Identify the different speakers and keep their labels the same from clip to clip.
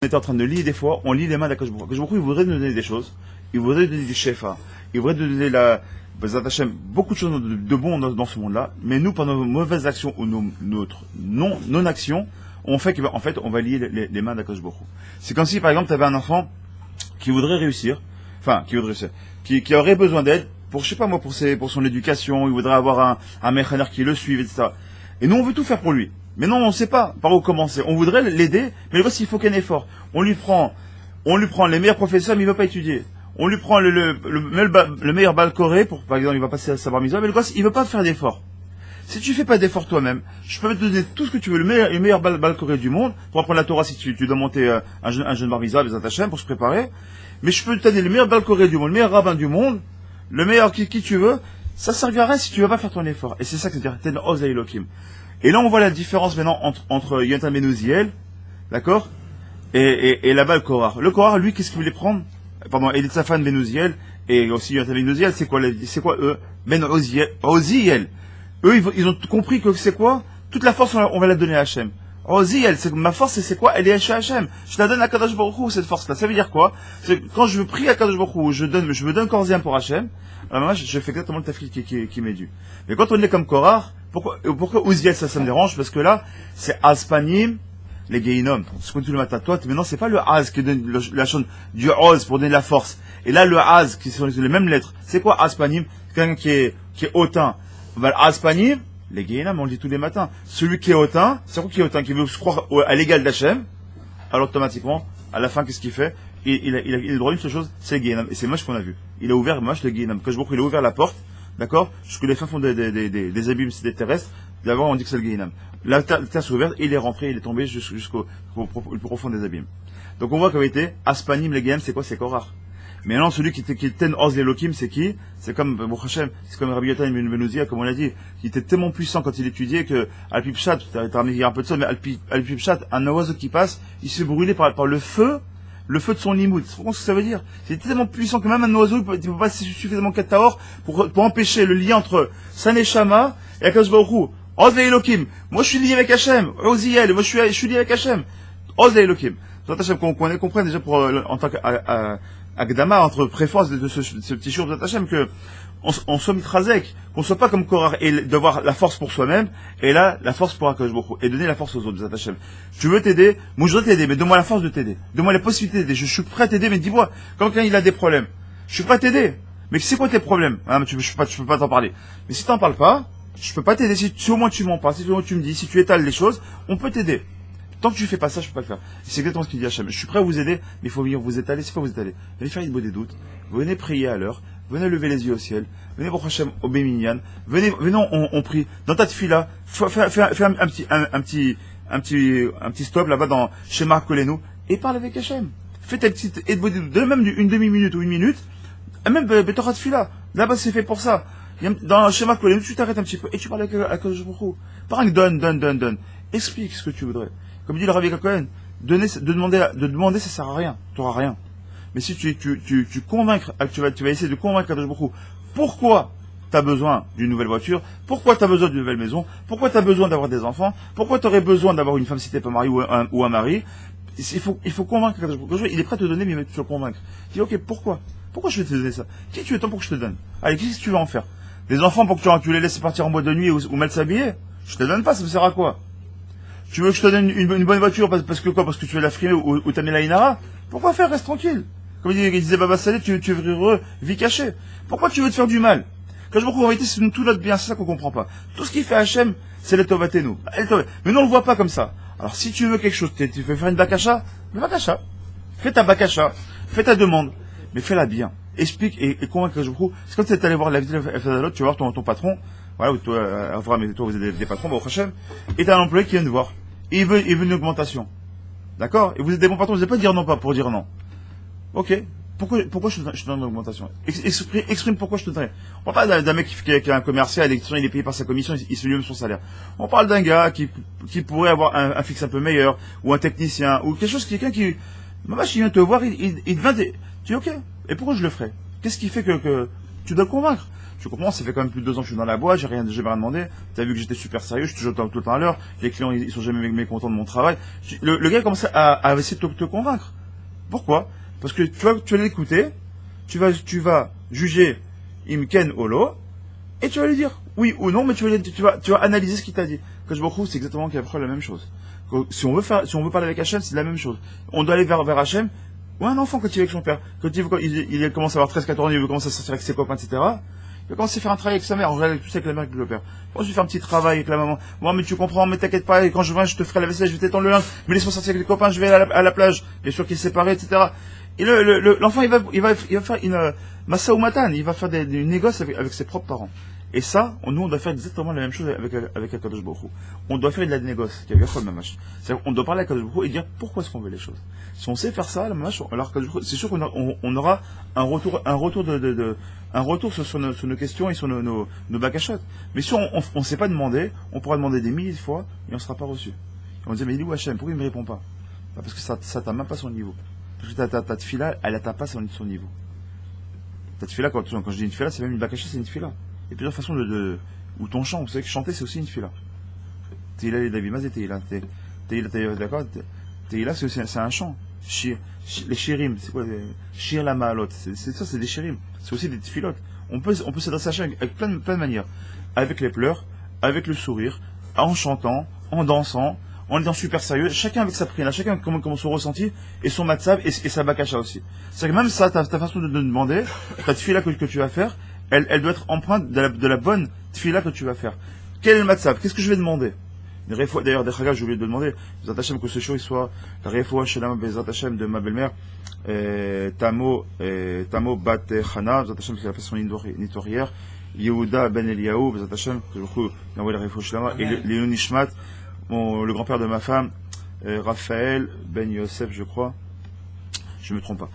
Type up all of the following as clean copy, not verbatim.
Speaker 1: On était en train de lire des fois, on lit les mains d'Akadosh Baruch Hu. Akadosh Baruch Hu, il voudrait nous donner des choses, il voudrait nous donner du shefa, il voudrait nous donner Bezat Hashem, beaucoup de choses de bon dans ce monde-là, mais nous, par nos mauvaises actions ou notre non-action, on fait qu'en fait, on va lier les mains d'Akadosh Baruch Hu. C'est comme si, par exemple, tu avais un enfant qui voudrait réussir, qui aurait besoin d'aide pour, je sais pas moi, pour son éducation, il voudrait avoir un mécaner qui le suive, etc. Et nous, on veut tout faire pour lui. Mais non, on ne sait pas par où commencer. On voudrait l'aider, mais voici, il faut qu'un effort. On lui prend les meilleurs professeurs, mais il ne veut pas étudier. On lui prend le meilleur balcoré, par exemple, il va passer à sa bar mitzvah, mais le gosse, il ne veut pas faire d'effort. Si tu fais pas d'effort toi-même, je peux te donner tout ce que tu veux, le meilleur balcoré du monde, pour apprendre la Torah si tu dois monter un jeune bar mitzvah, Bezat Hashem, pour se préparer. Mais je peux te donner le meilleur balcoré du monde, le meilleur rabbin du monde, le meilleur qui tu veux, ça servira à rien si tu ne veux pas faire ton effort. Et c'est ça que c'est-à-dire, Ten Oz Elokim. Et là, on voit la différence maintenant entre Yonatan Ben Uziel, d'accord, et là-bas le Korah. Le Korah, lui, qu'est-ce qu'il voulait prendre? Pardon, Elitzaphan Ben Uziel, et aussi Yonatan Ben Uziel, c'est quoi eux? Ben Uziel. Eux, ils ont compris que c'est quoi? Toute la force, on va la donner à Hachem. Uziel, ma force, c'est quoi? Elle est chez Hachem. Je la donne à Kadosh Baruch Hu, cette force-là. Ça veut dire quoi? C'est quand je prie à Kadosh Baruch Hu, je me donne corps et âme pour Hachem, alors moi, je fais exactement le tafil qui m'est dû. Mais quand on est comme Korah, pourquoi Uziel, ça me dérange? Parce que là, c'est Azpanim, les Geinom. Ce qu'on dit tout le matin, toi, maintenant, c'est pas le Az qui donne la chose du Oz pour donner la force. Et là, le Az, qui sont les mêmes lettres. C'est quoi Azpanim? Quelqu'un qui est hautain. Azpanim, les Geinom, on le dit tous les matins. Celui qui est hautain, c'est quoi qui est hautain? Qui veut se croire à l'égal d'Hachem. Alors, automatiquement, à la fin, qu'est-ce qu'il fait? Il a le droit d'une seule chose, c'est le Geinom. Et c'est moche qu'on a vu. Il a ouvert, moche, le Geinom. Quand il a ouvert la porte, d'accord? Jusque les fins font des abîmes terrestres. D'abord, on dit que c'est le Gehinam. La terre s'est ouverte, et il est rentré, il est tombé jusqu'au plus profond des abîmes. Donc, on voit qu'avait été Aspanim, le Gehinam, c'est quoi? C'est Korah. Mais non, celui qui ten Oz l'Elokim, c'est qui? C'est comme, Baruch Hashem, c'est comme Rabbi Yotan Ben Uziel, comme on l'a dit. Il était tellement puissant quand il étudiait que, Alpi Pshat, t'as ramené un peu de ça, mais Alpi Pshat, un oiseau qui passe, il se brûlait par le feu de son limoud. C'est ce que ça veut dire. C'est tellement puissant que même un oiseau, il peut pas suffisamment kataor pour empêcher le lien entre Saneshama et Akadosh Baruch Hu. Oz Elokim. Moi, je suis lié avec Hachem. Uziel. Moi, je suis lié avec Hachem. Oz Elokim. Donc, Hachem, qu'on comprenne déjà en tant qu'Agdama, entre préférence de ce petit jour de Hachem, que on soit mitrazek, qu'on soit pas comme Korah et d'avoir la force pour soi-même, et là, la force pour Akadosh Baruch Hu, et donner la force aux autres, de Hachem. Tu veux t'aider? Moi, je voudrais t'aider, mais donne-moi la force de t'aider. Donne-moi la possibilité d'aider. Je suis prêt à t'aider, mais dis-moi, quand quelqu'un il a des problèmes, je suis prêt à t'aider. Mais c'est quoi tes problèmes? Ah, tu peux pas t'en parler. Mais si t'en parles pas, je peux pas t'aider. Si au moins tu m'en parles, si au moins tu me dis, si tu étales les choses, on peut t'aider. Tant que tu fais pas ça, je peux pas le faire. C'est exactement ce qu'il dit Hachem. Je suis prêt à vous aider, mais il faut venir vous étaler. C'est pas vous étaler. Venez faire une bonne des doutes. Venez prier à l'heure. Venez lever les yeux au ciel. Venez pour Hachem au Béminyan. Venez, on prie. Dans ta tefila, fais un petit stop là-bas chez Marc Kolenu et parle avec Hachem. Fais ta petite de même une demi-minute ou une minute. Même Torah tefila. Là-bas, c'est fait pour ça. Dans chez Marc Kolenu, tu t'arrêtes un petit peu et tu parles avec Akadosh Baruch Hu. Pas rien que donne. Explique ce que tu voudrais. Comme dit le Rabbi Cohen, de demander, ça sert à rien. Tu n'auras rien. Mais si tu convaincre, tu vas essayer de convaincre Kadosh Baruch Hu, pourquoi tu as besoin d'une nouvelle voiture, pourquoi tu as besoin d'une nouvelle maison, pourquoi tu as besoin d'avoir des enfants, pourquoi tu aurais besoin d'avoir une femme si tu n'es pas marié ou un mari. Il faut convaincre Kadosh Baruch Hu. Il est prêt à te donner, mais tu vas le convaincre. Tu dis, ok, pourquoi je vais te donner ça? Qui tu es tant pour que je te donne? Allez, qu'est-ce que tu vas en faire? Des enfants pour que tu les laisses partir en boîte de nuit ou mal s'habiller? Je te donne pas, ça me sert à quoi? Tu veux que je te donne une bonne voiture parce que tu veux la frimer ou t'amener la Inara? Pourquoi faire? Reste tranquille. Comme il disait Baba Saleh, tu veux heureux, vie cachée. Pourquoi tu veux te faire du mal? Quand je me trouve en réalité, c'est tout notre bien, c'est ça qu'on comprend pas. Tout ce qui fait Hachem, c'est le Tovatenu. Mais nous on le voit pas comme ça. Alors si tu veux quelque chose, tu veux faire une bakasha, fais ta bakasha, fais ta demande, mais fais-la bien. Explique et convainc que je vous. C'est quand tu es allé voir la visite de l'autre, tu vas voir ton patron. Voilà, ou toi, mais toi, vous êtes des patrons, au Hachem, et t'as un employé qui vient te voir. Et il veut une augmentation. D'accord? Et vous êtes des bons patrons, vous n'allez pas dire non, pas pour dire non. Ok. Pourquoi je te donne une augmentation? Exprime pourquoi je te donnerai. On parle d'un mec qui est un commercial, et il est payé par sa commission, il se lui même son salaire. On parle d'un gars qui pourrait avoir un fixe un peu meilleur, ou un technicien, ou quelque chose, quelqu'un qui, ma vache, il vient te voir, il vient tu dis ok. Et pourquoi je le ferai? Qu'est-ce qui fait que tu dois le convaincre? Tu comprends, ça fait quand même plus de 2 ans que je suis dans la boîte, j'ai rien demandé. T'as vu que j'étais super sérieux, je suis toujours tout le temps à l'heure. Les clients, ils sont jamais mécontents de mon travail. Le gars commence à essayer de te convaincre. Pourquoi? Parce que tu vas l'écouter, tu vas juger Imken Olo, et tu vas lui dire oui ou non, mais tu vas analyser ce qu'il t'a dit. Quand je me retrouve, c'est exactement la même chose. Si on veut parler avec Hachem, c'est la même chose. On doit aller vers Hachem, ou un enfant quand il est avec son père. Quand il commence à avoir 13-14 ans, il veut commencer à sortir avec ses copains, etc. Il va commencer à faire un travail avec sa mère, en réalité, plus avec la mère que le père. Moi, je vais faire un petit travail avec la maman. Moi, mais tu comprends, mais t'inquiète pas, et quand je viens, je te ferai la vaisselle, je vais t'étendre le linge, mais laisse-moi sortir avec les copains, je vais à la plage. Bien sûr qu'il est séparé, etc. Et l'enfant, il va faire une massa ou matane, il va faire des négoces avec ses propres parents. Et ça, nous, on doit faire exactement la même chose avec Akadosh Baruch Hu. On doit faire de la négoce, qui a le même match. C'est-à-dire, on doit parler à Akadosh Baruch Hu et dire pourquoi est-ce qu'on veut les choses. Si on sait faire ça, alors c'est sûr qu'on aura un retour sur nos questions et sur nos bakachotes. Mais si on ne sait pas demander, on pourra demander des milliers de fois et on ne sera pas reçu. Et on dit, mais il est où Hachem? Pourquoi il ne me répond pas? Parce que ça t'a même pas son niveau. Parce que ta tefila, elle n'atteint pas son niveau. Ta tefila, quand je dis une tefila, c'est même une bakachet, c'est une tefila. Il y a plusieurs façons ou ton chant, vous savez que chanter, c'est aussi une tefila. Teila et David Mazé, Teila. Teila, d'accord? Teila, c'est un chant. Les shirim, c'est quoi? Shir la ma'alot. C'est ça, c'est des shirim. C'est aussi des tefilotes. On peut s'adresser à Hachem avec plein de manières. Avec les pleurs, avec le sourire, en chantant, en dansant, en étant super sérieux, chacun avec sa prière, chacun comme son ressenti, et son matzav, et sa bakacha aussi. C'est que même ça, ta façon de demander, ta tefila que tu vas faire, elle doit être empreinte de la bonne tefila que tu vas faire. Quel est le matzav? Qu'est-ce que je vais demander? D'ailleurs, des chagas, j'ai oublié de demander, Bezrat Hashem, que ce show, il soit la refoua shalom Bezrat Hashem de ma belle-mère, Tamo Bat Chana, Bezrat Hashem, qui a fait son nitorière, Yehuda Ben Eliyahu, Bezrat Hashem, que je trouve, il a envoyé la refoua shalom, et Léon Nishmat, le grand-père de ma femme, Raphaël Ben Yosef, je crois, je me trompe pas,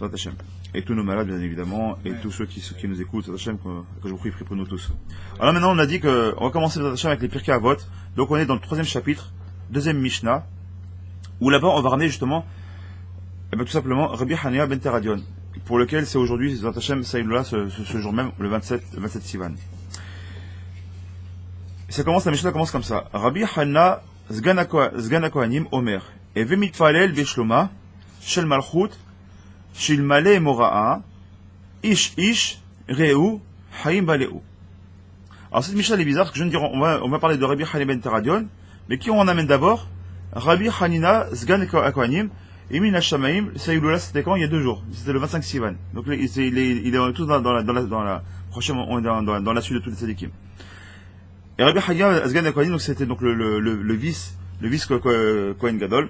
Speaker 1: Bezrat Hashem. Et tous nos malades, bien évidemment, et tous ceux qui nous écoutent, Hachem, que je vous prie pour nous tous. Alors maintenant, on a dit qu'on va commencer Hachem avec les Pirkei Avot. Donc on est dans le 3e chapitre, 2e Mishnah, où là-bas on va ramener justement, tout simplement, Rabbi Hanina ben Teradion, pour lequel c'est aujourd'hui, Hachem, Saïloula, ce jour même, le 27 Sivan. Et la Mishnah commence comme ça. Rabbi Hanina Zgan HaKohanim Omer, Eve mitfalel beshloma, shel malchut, Shilmale Mora'a, Ish, Reu, Haim Baleu. Alors cette Mishnah est bizarre parce que je viens de dire, on va parler de Rabbi Hanina ben Teradion, mais qui on amène d'abord? Rabbi Hanina Zgan HaKohanim, et Min HaShamayim, Saïloula, c'était quand? Il y a 2 jours. C'était le 25 Sivan. Donc il est tous dans la prochaine, on est dans la suite de tous les tzadikim. Et Rabbi Hanina Zgan HaKohanim, donc c'était donc le vice Kohen Gadol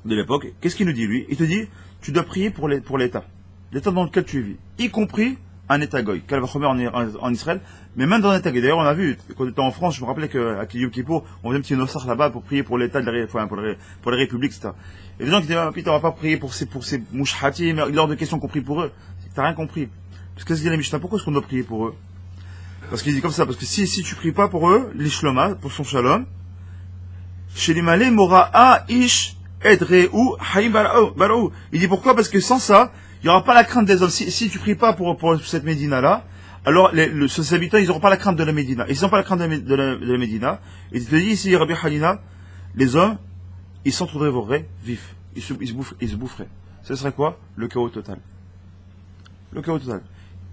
Speaker 1: de l'époque. Qu'est-ce qu'il nous dit lui? Il te dit, tu dois prier pour l'État dans lequel tu vis, y compris un État goy, Kalvachomer en Israël, mais même dans un État goy. D'ailleurs, on a vu, quand on était en France, je me rappelais qu'à Yom Kippour, on faisait un petit nossar là-bas pour prier pour l'État, pour les républiques, etc. Et des gens qui disaient, ah, putain, on va pas prier pour ces mouchhati, mais il y a de questions qu'on prie pour eux. T'as rien compris. Parce que qu'est-ce qu'il dit la Mishnah? Pourquoi est-ce qu'on doit prier pour eux? Parce qu'il dit comme ça, parce que si tu pries pas pour eux, l'ishloma, pour son shalom, shelimale mora'a ish, Edreu, Haïm Barou. Il dit pourquoi? Parce que sans ça, il n'y aura pas la crainte des hommes. Si tu pries pas pour cette Médina-là, alors ces habitants, ils n'auront pas la crainte de la Médina. Et s'ils n'ont pas la crainte de la Médina, il te dit ici, Rabbi Hanina, les hommes, ils s'entrevraient vifs. Ils se boufferaient. Ce serait quoi? Le chaos total. Le chaos total.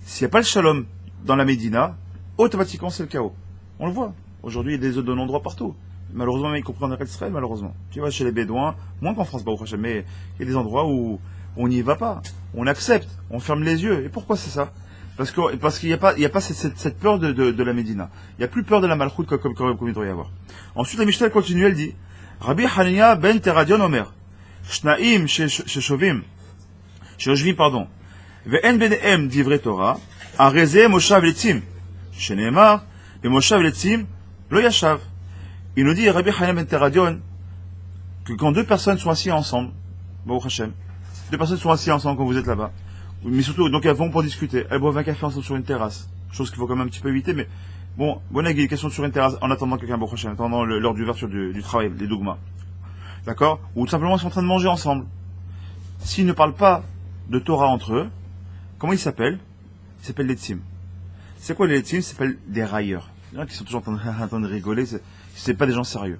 Speaker 1: S'il n'y a pas le shalom dans la Médina, automatiquement c'est le chaos. On le voit. Aujourd'hui, il y a des œufs de non-droit partout. Malheureusement, y compris en Israël, malheureusement. Tu vois, chez les Bédouins, moins qu'en France, mais il y a des endroits où on n'y va pas. On accepte, on ferme les yeux. Et pourquoi c'est ça? Parce qu'il n'y a pas cette peur de la Médina. Il n'y a plus peur de la malchoute comme il devrait y avoir. Ensuite, la Mishnah continue, elle dit, Rabbi Hanina ben Teradion Omer, Shnaim Sheshovim, pardon, Ve'en benehem divrei Torah, Areze Moshav Letzim, Sheneemar, Ve Moshav Letzim, Lo Yashav. Il nous dit, Rabbi Hanina ben Teradion, que quand 2 personnes sont assises ensemble, Baruch Hashem, 2 personnes sont assises ensemble quand vous êtes là-bas, mais surtout, donc elles vont pour discuter, elles boivent un café ensemble sur une terrasse, chose qu'il faut quand même un petit peu éviter, mais bon, il est question sur une terrasse, en attendant quelqu'un, Baruch Hashem, en attendant l'heure d'ouverture du travail, des dogmas. D'accord? Ou tout simplement, ils sont en train de manger ensemble. S'ils ne parlent pas de Torah entre eux, comment ils s'appellent? Ils s'appellent les Tzim. C'est quoi les Letzim? Ça s'appelle des railleurs. Il y en a qui sont toujours en train de rigoler, c'est pas des gens sérieux.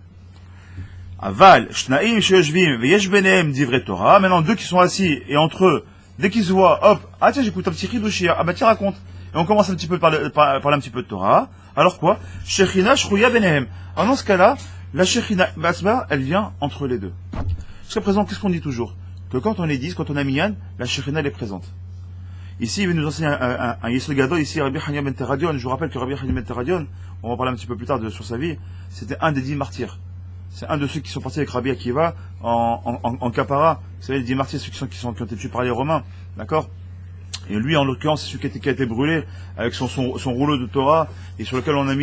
Speaker 1: Aval, Shnaim, Sheoshvim, Veyesh Benehem, d'Ivre Torah. Maintenant, deux qui sont assis, et entre eux, dès qu'ils se voient, hop, ah tiens, j'écoute un petit Chidushir, ah bah tiens, raconte. Et on commence un petit peu à parler un petit peu de Torah. Alors quoi? Shechina, Shrouya Benehem. Alors dans ce cas-là, la Shechina Basba, elle vient entre les deux. Jusqu'à présent, qu'est-ce qu'on dit toujours? Que quand on est 10, quand on a Minyan, la Shechina, elle est présente. Ici, il va nous enseigner un Yesod Gadol, ici, Rabbi Hanina ben Teradion. Je vous rappelle que Rabbi Hanina ben Teradion, on va parler un petit peu plus tard sur sa vie, c'était un des 10 martyrs. C'est un de ceux qui sont partis avec Rabbi Akiva en Kapara. Vous savez, les 10 martyrs, ceux qui ont été tués par les Romains. D'accord? Et lui, en l'occurrence, c'est celui qui a été brûlé avec son rouleau de Torah et sur lequel on a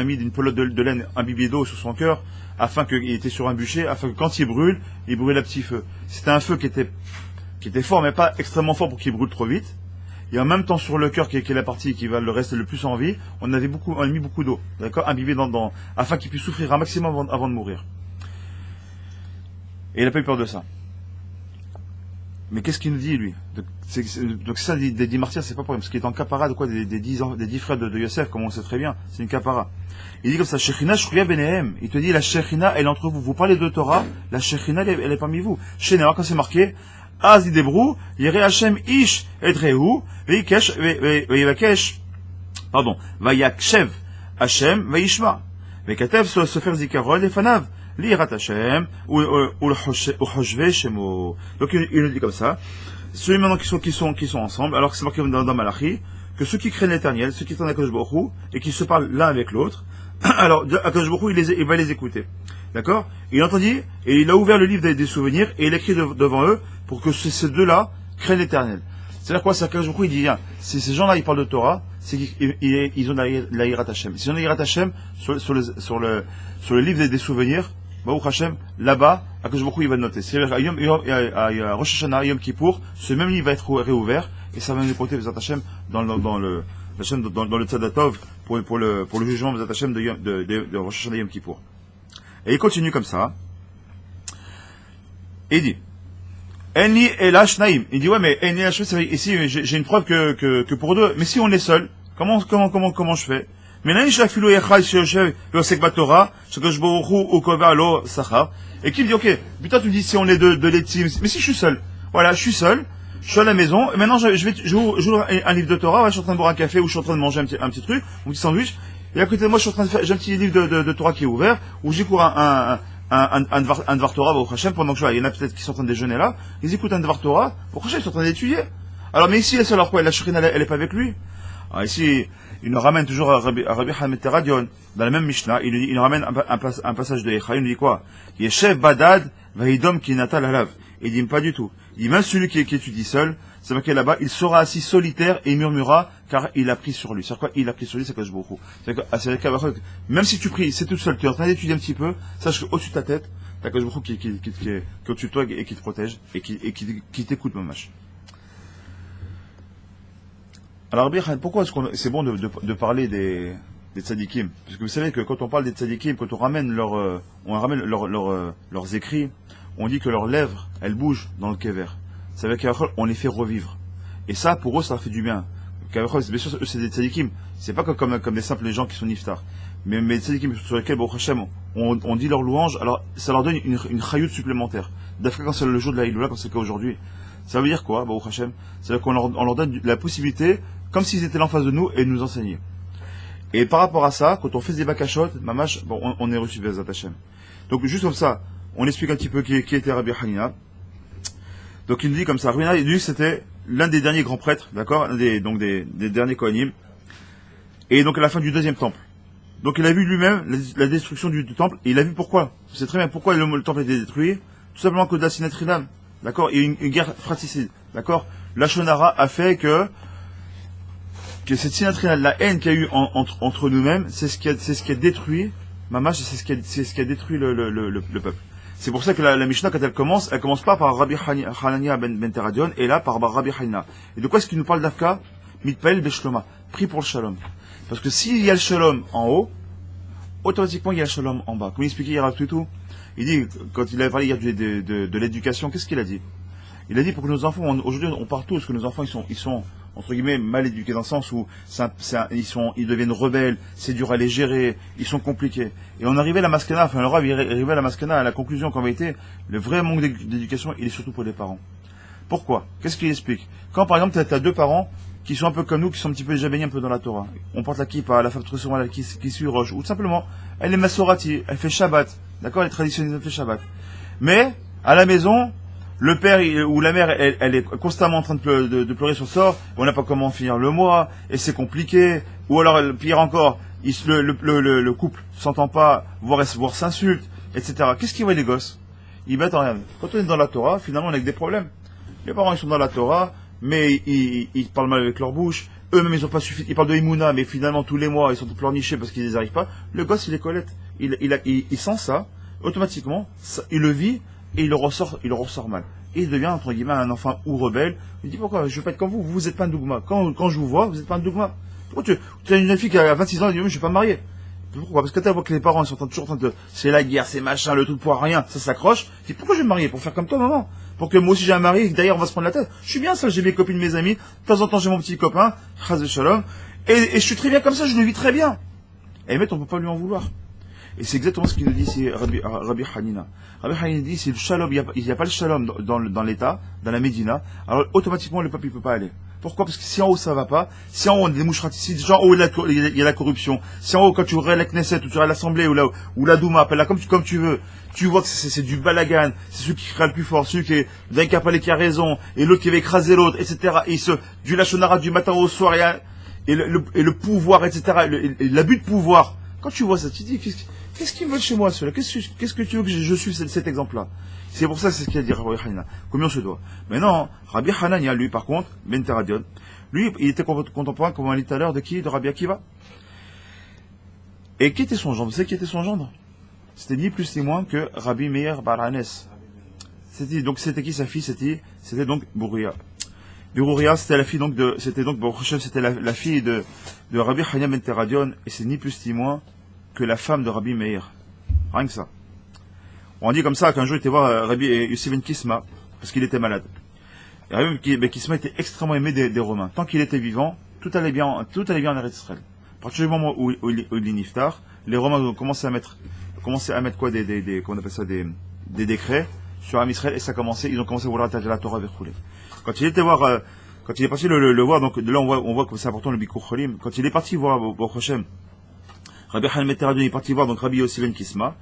Speaker 1: mis d'une pelote de laine imbibée d'eau sur son cœur afin qu'il était sur un bûcher, afin que quand il brûle à petit feu. C'était un feu qui était fort, mais pas extrêmement fort pour qu'il brûle trop vite. Et en même temps, sur le cœur, qui est la partie qui va le rester le plus en vie, on a mis beaucoup d'eau, d'accord, imbibé afin qu'il puisse souffrir un maximum avant de mourir. Et il n'a pas eu peur de ça. Mais qu'est-ce qu'il nous dit, lui? Donc ça, des 10 martyrs, c'est pas pour rien, parce qu'il est en capara de quoi? Des 10 frères de Yosef, comme on sait très bien. C'est une capara. Il dit comme ça, Shechina Shrouya Benehem. Il te dit, la Shechina, elle est entre vous. Vous parlez de Torah, la Shechina, elle est parmi vous. Chez Néa, quand c'est marqué, Az Yidebru, Yere Hashem Ish Edrehu, Veyivakesh, Vayakshev Hashem, Vayishma, Vekatev Sofer Zikaron, Lefanav, Lirat Hashem, ou Hoshve Shemo. Donc il nous dit comme ça, ceux maintenant qui sont ensemble, alors que c'est marqué dans Malachi, que ceux qui craignent l'Éternel, ceux qui sont à Akadosh Baruch Hu, et qui se parlent l'un avec l'autre, alors Akadosh Baruch Hu, il va les écouter. D'accord? Il a entendu, et il a ouvert le livre des souvenirs, et il écrit devant eux, pour que ces deux-là craignent l'Éternel. C'est-à-dire quoi? C'est qu'Akadosh Baruch Hu, il dit, bien, si ces gens-là, ils parlent de Torah, c'est qu'ils ont la Yirat Hashem. S'ils ont la Yirat Hashem, sur le livre des souvenirs, Baruch Hashem, là-bas, Akadosh Baruch Hu, il va le noter. C'est-à-dire, à Rosh Hashanah, Yom Kippour, ce même livre va être réouvert, et ça va nous porter Bezat Hashem dans le Tzadatov, pour le jugement Bezat Hashem de Rosh Hashanah Yom Kippour. Et il continue comme ça. Et il dit, Enli Elash Naïm. Il dit, ouais, mais Enli Elash, c'est vrai, ici, j'ai une preuve que pour deux. Mais si on est seul, comment je fais? Mais là, je la filo echal sheoshev veosek batora, shakadosh baruch hu ukova lo sachar. Et qui me dit, ok, putain, tu me dis si on est de l'étime. Mais si je suis seul. Voilà, je suis à la maison, et maintenant, j'ouvre un livre de Torah, je suis en train de boire un café, ou je suis en train de manger un petit truc, un petit sandwich. Et à côté de moi, j'ai un petit livre de Torah qui est ouvert, où j'écoute un Dvar Torah, au Hashem, pendant que il y en a peut-être qui sont en train de déjeuner là, ils écoutent un Dvar Torah, au Hashem, ils sont en train d'étudier. Alors, mais ici, elle est seule, alors quoi, la Shekhinah, elle est pas avec lui? Alors ici, il nous ramène toujours à Rabbi Hanina ben Teradion, dans la même Mishnah, il nous ramène un passage de Echa, il nous dit quoi? Yeshev Badad, Vahidom Kinata Lalav. Il dit pas du tout. Il dit même celui qui étudie seul, c'est marqué là-bas, il sera assis solitaire et il murmurera, car il a pris sur lui. C'est quoi? Il a pris sur lui, c'est Akadosh Baruch Hu. C'est que même si tu pries, c'est tout seul, tu es en train d'étudier un petit peu, sache qu'au-dessus de ta tête, t'as Akadosh Baruch Hu qui est au-dessus de toi et qui te protège, et qui t'écoute, mamash. Alors, pourquoi est-ce que c'est bon de parler des tzadikim? Parce que vous savez que quand on parle des tzadikim, quand on ramène leurs écrits, on dit que leurs lèvres, elles bougent dans le kever. Ça veut dire qu'on les fait revivre. Et ça, pour eux, ça fait du bien. Bien sûr, eux, c'est des tzadikim. C'est pas comme des simples gens qui sont niftar. Mais les tzadikim sur lesquels, Baruch Hashem, on dit leur louange, alors ça leur donne une chayout supplémentaire. D'après quand c'est le jour de la Iloula, comme c'est le cas aujourd'hui. Ça veut dire quoi, Baruch Hashem? C'est-à-dire qu'on leur donne la possibilité, comme s'ils étaient là en face de nous, et de nous enseigner. Et par rapport à ça, quand on fait des bakashot, mamash, bon, on est reçu Bezat Hashem. Donc, juste comme ça, on explique un petit peu qui était Rabbi Hanina. Donc, il nous dit comme ça, Rabbi Hanina, lui, c'était l'un des derniers grands prêtres, d'accord? Des derniers Kohanim. Et donc, à la fin du deuxième temple. Donc, il a vu lui-même la destruction du temple, et il a vu pourquoi. C'est très bien pourquoi le temple a été détruit. Tout simplement que d'Asinat Rinam. D'accord? Il y a une guerre fratricide. D'accord? La Shonara a fait que cette sinatrinale, la haine qu'il y a eu entre nous-mêmes, c'est ce qui a détruit, mamash, c'est ce qui a détruit le peuple. C'est pour ça que la Mishnah, quand elle commence pas par Rabbi Hanania ben Teradion, et là par Rabbi Hanina. Et de quoi est-ce qu'il nous parle d'Afka? Mitpael beshloma. Prie pour le shalom. Parce que s'il y a le shalom en haut, automatiquement il y a le shalom en bas. Comme il expliquait hier à tout, il dit, quand il a parlé hier de l'éducation, qu'est-ce qu'il a dit? Il a dit pour que nos enfants, aujourd'hui on part tous, que nos enfants ils sont entre guillemets, mal éduqués dans le sens où ils deviennent rebelles, c'est dur à les gérer, ils sont compliqués. Et on arrivait à la maskana, enfin le rab arrivait à la maskana, à la conclusion qu'en vérité, le vrai manque d'éducation, il est surtout pour les parents. Pourquoi? Qu'est-ce qu'il explique? Quand par exemple, tu as deux parents qui sont un peu comme nous, qui sont un petit peu déjà baignés un peu dans la Torah. On porte la kippa, la femme très souvent qui suit roche, ou tout simplement, elle est masorati, elle fait Shabbat, d'accord, elle est traditionnelle, elle fait Shabbat. Mais, à la maison, le père ou la mère, elle est constamment en train de pleurer son sort, on n'a pas comment finir le mois, et c'est compliqué, ou alors, pire encore, le couple s'entend pas, voire s'insulte, etc. Qu'est-ce qu'ils voient les gosses? Ils mettent en rien. Quand on est dans la Torah, finalement, on a avec des problèmes. Les parents, ils sont dans la Torah, mais ils parlent mal avec leur bouche. Eux-mêmes, ils ont pas suffi. Ils parlent de Himouna, mais finalement, tous les mois, ils sont pleurnichés parce qu'ils n'y arrivent pas. Le gosse, il les collecte. Il sent ça, automatiquement, il le vit, et il le ressort mal. Et il devient, entre guillemets, un enfant ou rebelle. Il dit, pourquoi? Je veux pas être comme vous. Vous êtes pas un dougma. Quand je vous vois, vous êtes pas un dougma. Pourquoi tu as une fille qui a 26 ans, elle dit, je suis pas marié. Pourquoi? Parce que tu vois que les parents, ils sont toujours en train de, c'est la guerre, c'est machin, le truc pour rien, ça s'accroche. Tu dis, pourquoi je vais me marier? Pour faire comme toi, maman? Pour que moi aussi j'ai un mari, et d'ailleurs on va se prendre la tête. Je suis bien seul, j'ai mes copines, mes amis. De temps en temps j'ai mon petit copain, Chaz de Shalom. Et je suis très bien comme ça, je le vis très bien. Et mais on peut pas lui en vouloir. Et c'est exactement ce qu'il nous dit ici Rabbi Hanina. Rabbi Hanina dit, c'est le shalom, il n'y a pas le shalom dans l'État, dans la Médina, alors automatiquement le peuple ne peut pas aller. Pourquoi? Parce que si en haut ça va pas, si en haut on a des moucherats, si déjà en haut il y a la corruption, si en haut quand tu aurais la Knesset, ou tu aurais l'Assemblée, ou la Douma, appelle-la comme tu veux, tu vois que c'est du balagan, c'est celui qui crie le plus fort, celui qui est d'un capalé qui a raison, et l'autre qui va écraser l'autre, etc. Et du lachonara du matin au soir, et le pouvoir, etc. Et l'abus de pouvoir. Quand tu vois ça, tu te dis, qu'est-ce qu'ils veulent chez moi, ceux-là? Qu'est-ce que tu veux que je suive cet exemple-là? C'est pour ça, c'est ce qu'il a dit Rabbi Hanina. Combien on se doit? Maintenant, Rabbi Hanania, lui, par contre, Ben Teradion, lui, il était contemporain, comme on l'a dit tout à l'heure, de qui? De Rabbi Akiva. Et qui était son gendre? Vous savez qui était son gendre? C'était ni plus ni moins que Rabbi Meir Bar Hanes. C'était qui sa fille? C'était donc Bouria. Bouria, c'était la fille donc c'était la fille de Rabbi Hanania Ben Teradion, et c'est ni plus ni moins que la femme de Rabbi Meir. Rien que ça. On dit comme ça qu'un jour il était voir Rabbi Yossi ben Kisma, parce qu'il était malade. Et Rabbi ben Kisma était extrêmement aimé des Romains. Tant qu'il était vivant, tout allait bien en Eretz Israël. À partir du moment où il est niftar, les Romains ont commencé à mettre quoi, comment on appelle ça, des décrets sur Am Israël, et ils ont commencé à vouloir attaquer la Torah verroulée. Quand il est parti le voir, donc de là on voit que c'est important le Bikur Cholim. Quand il est parti voir Baruch Hashem, Rabbi Hanina ben Teradion est parti voir donc Rabbi Yossi ben Kisma.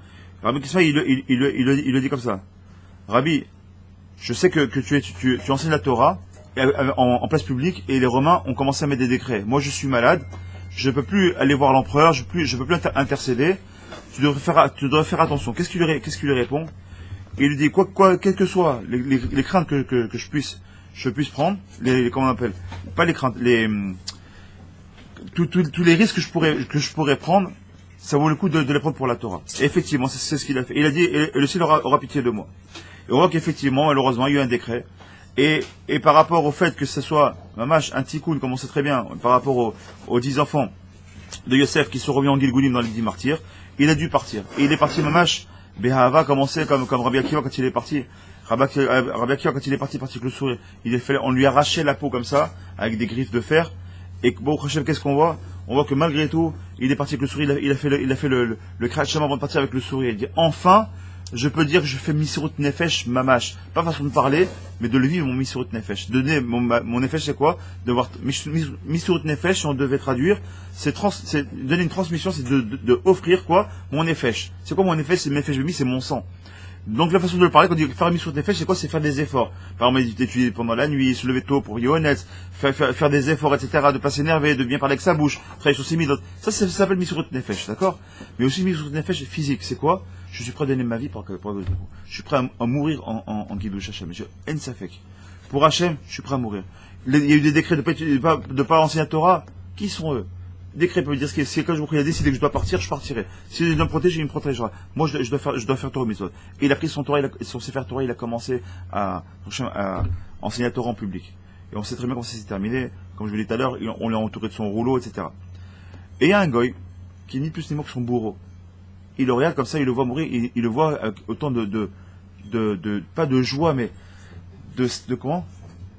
Speaker 1: Rabbi Kisma, il le dit comme ça. Rabbi, je sais que tu enseignes la Torah en place publique, et les Romains ont commencé à mettre des décrets. Moi, je suis malade, je peux plus aller voir l'empereur, je peux plus intercéder. Tu devrais faire attention. Qu'est-ce qu'il lui répond? Il lui dit quelles que soient les craintes que je puisse prendre, comment on appelle? Pas les craintes, tous les risques que je pourrais prendre, ça vaut le coup de les prendre pour la Torah. Et effectivement, c'est ce qu'il a fait. Il a dit, et le ciel aura pitié de moi. Et on voit qu'effectivement, malheureusement, il y a eu un décret. Et par rapport au fait que ce soit, mamash, un tikkun, comme on sait très bien, par rapport aux 10 enfants de Yosef qui sont remis en Gilgulim dans les 10 martyrs, il a dû partir. Et il est parti, mamash, Behava, commencé comme Rabbi Akiva quand il est parti. Rabbi Akiva, quand il est parti avec le sourire, on lui a arraché la peau comme ça, avec des griffes de fer. Et bon, qu'est-ce qu'on voit? On voit que malgré tout, il est parti avec le sourire, il a fait le krachem avant de partir avec le sourire. Il dit, enfin, je peux dire que je fais Misirut Nefesh Mamash. Pas façon de parler, mais de le vivre, mon Misirut Nefesh. Donner mon Nefesh, c'est quoi? De voir Misirut Nefesh, si on devait traduire, c'est donner une transmission, c'est de offrir quoi? Mon Nefesh. C'est quoi mon Nefesh? C'est Nefesh Bemi, c'est mon sang. Donc la façon de le parler, quand on dit faire une sur Nefesh, c'est quoi? C'est faire des efforts. Par exemple, étudier pendant la nuit, se lever tôt pour Yohanetz, faire des efforts, etc., de pas s'énerver, de bien parler avec sa bouche, travailler sur ses midotes. Ça s'appelle Misrut Nefesh, d'accord? Mais aussi Misrut Nefesh physique, c'est quoi? Je suis prêt à donner ma vie je suis prêt à mourir en Kiddush Hashem. Je haine Safek. Pour Hashem, je suis prêt à mourir. Il y a eu des décrets de pas enseigner la Torah. Qui sont eux? Décret peut dire si quand il a décidé que je dois partir, je partirai. S'il doit me protéger, il me protégera. Moi, je dois faire Torah Mitzvot. Et il a pris son Sefer Torah, il a commencé à enseigner la Torah en public. Et on sait très bien comment ça s'est terminé. Comme je vous l'ai dit tout à l'heure, on l'a entouré de son rouleau, etc. Et il y a un goy, qui ni plus ni moins que son bourreau. Il le regarde comme ça, il le voit mourir, il le voit avec autant pas de joie, mais de